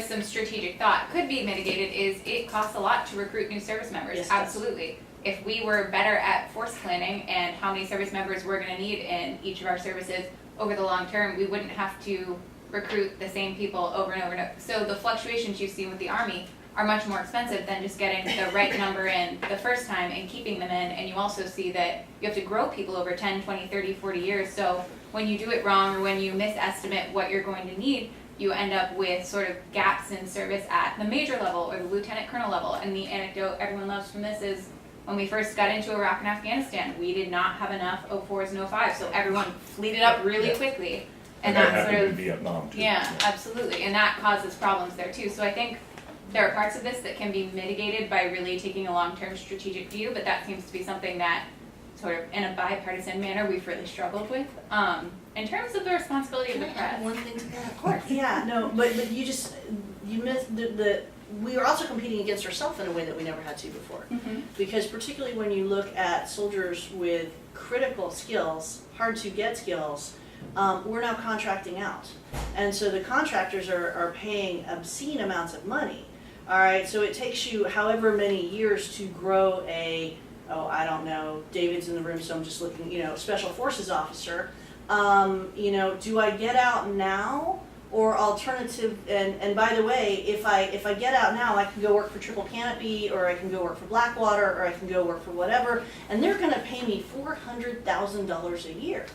some strategic thought could be mitigated is it costs a lot to recruit new service members. Yes, absolutely. If we were better at force planning and how many service members we're going to need in each of our services over the long term, we wouldn't have to recruit the same people over and over and over. So the fluctuations you see with the Army are much more expensive than just getting the right number in the first time and keeping them in. And you also see that you have to grow people over 10, 20, 30, 40 years. So when you do it wrong or when you misestimate what you're going to need, you end up with sort of gaps in service at the major level or the lieutenant colonel level. And the anecdote everyone loves from this is when we first got into Iraq and Afghanistan, we did not have enough 04s and 05s. So everyone fleeted up really quickly. And that happened in Vietnam too. Yeah, absolutely. And that causes problems there too. So I think there are parts of this that can be mitigated by really taking a long-term strategic view, but that seems to be something that sort of in a bipartisan manner we've really struggled with. In terms of the responsibility of the press. one thing to that? Of course. Yeah, no, but you missed we are also competing against ourselves in a way that we never had to before. Mm-hmm. Because particularly when you look at soldiers with critical skills, hard to get skills, we're now contracting out. And so the contractors are paying obscene amounts of money. All right, so it takes you however many years to grow I don't know, David's in the room, so I'm just looking, special forces officer. Do I get out now? Or alternative, and by the way, if I get out now, I can go work for Triple Canopy, or I can go work for Blackwater, or I can go work for whatever, and they're going to pay me $400,000 a year,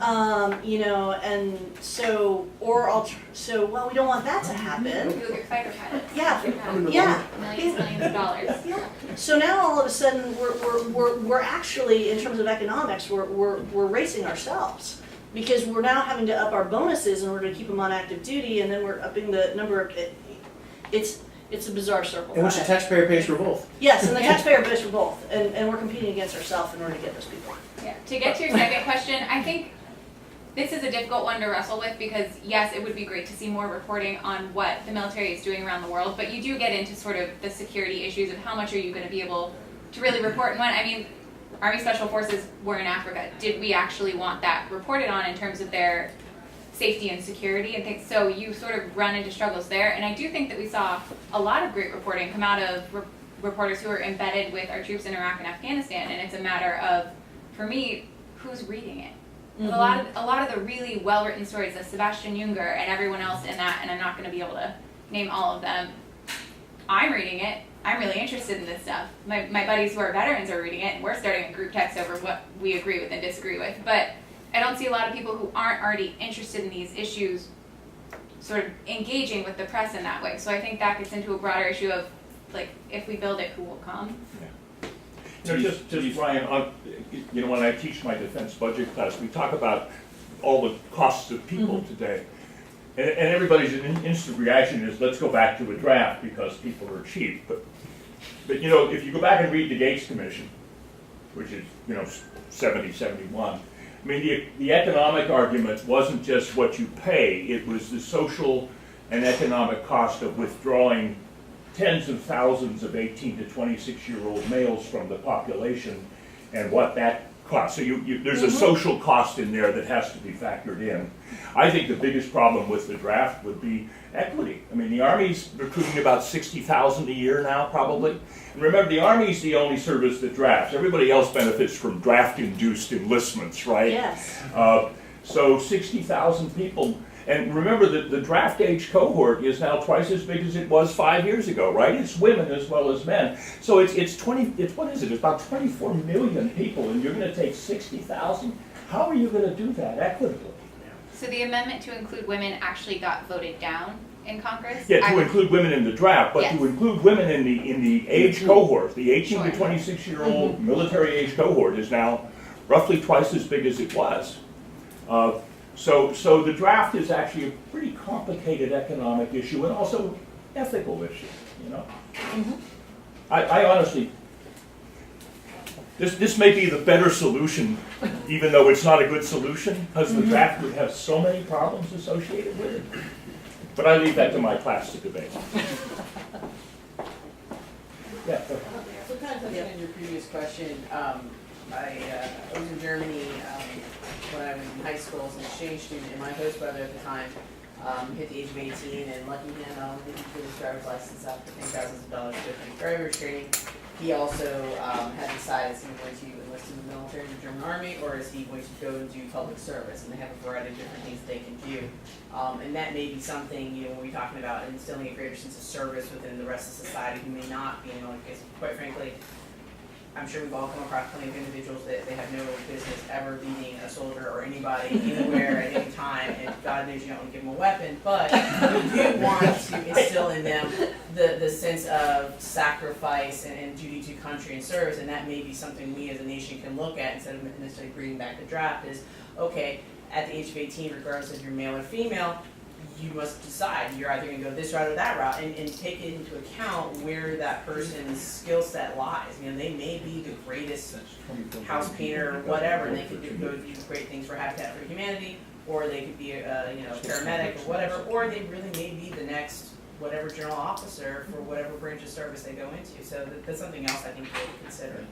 and so well, we don't want that to happen. You'll get fighter pilots. Yeah, Yeah. Millions of dollars. Yeah. So now all of a sudden we're actually, in terms of economics, we're racing ourselves. Because we're now having to up our bonuses in order to keep them on active duty, and then we're upping the number of, it's a bizarre circle. In which the taxpayer pays for both. Yes, and the taxpayer pays for both, and we're competing against ourselves in order to get those people. Yeah. To get to your second question, I think this is a difficult one to wrestle with because, yes, it would be great to see more reporting on what the military is doing around the world, but you do get into sort of the security issues of how much are you going to be able to really report and when. I mean, Army Special Forces were in Africa. Did we actually want that reported on in terms of their safety and security and things? So you sort of run into struggles there. And I do think that we saw a lot of great reporting come out of reporters who are embedded with our troops in Iraq and Afghanistan. And it's a matter of, for me, who's reading it. Mm-hmm. A lot of the really well-written stories of Sebastian Junger and everyone else in that, and I'm not going to be able to name all of them. I'm reading it. I'm really interested in this stuff. My buddies who are veterans are reading it, and we're starting a group text over what we agree with and disagree with. But I don't see a lot of people who aren't already interested in these issues sort of engaging with the press in that way. So I think that gets into a broader issue of, like, if we build it, who will come? Yeah. Just Ryan, when I teach my defense budget class, we talk about all the costs of people today. And everybody's instant reaction is, let's go back to a draft because people are cheap. But if you go back and read the Gates Commission, which is 70, 71, I mean the economic argument wasn't just what you pay; it was the social and economic cost of withdrawing tens of thousands of 18 to 26-year-old males from the population, and what that cost. So there's a social cost in there that has to be factored in. I think the biggest problem with the draft would be equity. I mean, the Army's recruiting about 60,000 a year now, probably. And remember, the Army's the only service that drafts. Everybody else benefits from draft-induced enlistments, right? Yes. So 60,000 people. And remember that the draft age cohort is now twice as big as it was 5 years ago, right? It's women as well as men. So it's about 24 million people, and you're going to take 60,000? How are you going to do that equitably? So the amendment to include women actually got voted down in Congress? Yeah, to include women in the draft, but to include women in the age cohort, the 18 to 26-year-old military age cohort is now roughly twice as big as it was. So the draft is actually a pretty complicated economic issue and also ethical issue, I honestly, this may be the better solution, even though it's not a good solution, because the draft would have so many problems associated with it. But I leave that to my class to debate. Yeah. So kind of touching on your previous question, I was in Germany when I was in high school as an exchange student, and my host brother at the time hit the age of 18, and lucky him, not only did he get his driver's license after paying thousands of dollars to take driver's training, he also had decided is he going to enlist in the military, in the German army, or is he going to go and do public service? And they have a variety of different things they can do. And that may be something, when we're talking about instilling a greater sense of service within the rest of society who may not be in military, because quite frankly, I'm sure we've all come across plenty of individuals that they have no business ever leading a soldier or anybody anywhere at any time, and God knows you don't want to give them a weapon, but you do want to instill in them the sense of sacrifice and duty to country and service, and that may be something we as a nation can look at instead of necessarily bringing back the draft is, okay, at the age of 18, regardless if you're male or female, you must decide, you're either gonna go this route or that route, and take it into account where that person's skill set lies. You know, they may be the greatest house painter or whatever, and they could go do great things for Habitat for Humanity, or they could be a, you know, paramedic or whatever, or they really may be the next whatever general officer for whatever branch of service they go into. So that's something else I think to consider.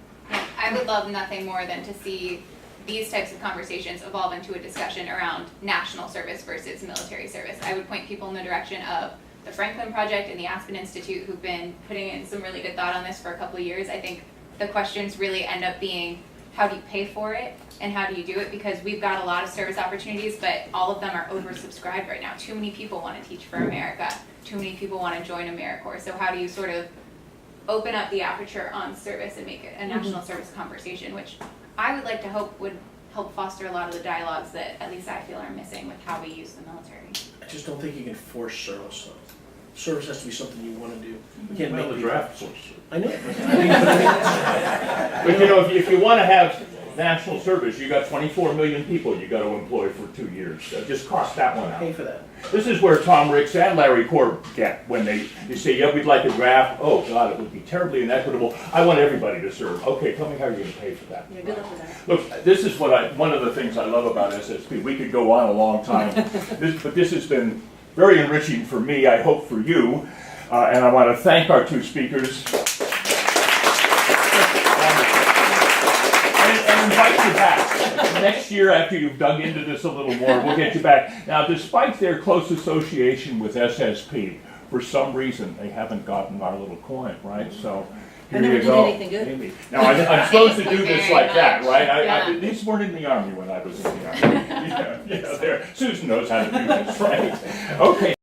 I would love nothing more than to see these types of conversations evolve into a discussion around national service versus military service. I would point people in the direction of the Franklin Project and the Aspen Institute, who've been putting in some really good thought on this for a couple of years. I think the questions really end up being, how do you pay for it and how do you do it? Because we've got a lot of service opportunities, but all of them are oversubscribed right now. Too many people want to teach for America. Too many people want to join AmeriCorps. So how do you sort of open up the aperture on service and make it a national service conversation, which I would like to hope would help foster a lot of the dialogues that at least I feel are missing with how we use the military. I just don't think you can force service though. Service has to be something you want to do. We can't Well, make the people- draft force. I know. But you know, if you want to have national service, you got 24 million people you got to employ for 2 years. So just cross that one Pay out. for that. This is where Tom Ricks and Larry Korb get when they say, yeah, we'd like a draft. Oh God, it would be terribly inequitable. I want everybody to serve. Okay, tell me how you're going to pay for that. Yeah, good luck with that. Look, this is one of the things I love about SSP. We could go on a long time, but this has been very enriching for me, I hope for you, and I want to thank our two speakers. And invite you back. Next year, after you've dug into this a little more, we'll get you back. Now, despite their close association with SSP, for some reason, they haven't gotten our little coin, right? So, here I never you did go. anything good. Amy. Now, I'm supposed to do this Very like that, much. right? Yeah. These weren't in the Army when I was in the Army. Yeah, there. Susan knows how to do this, right? Okay.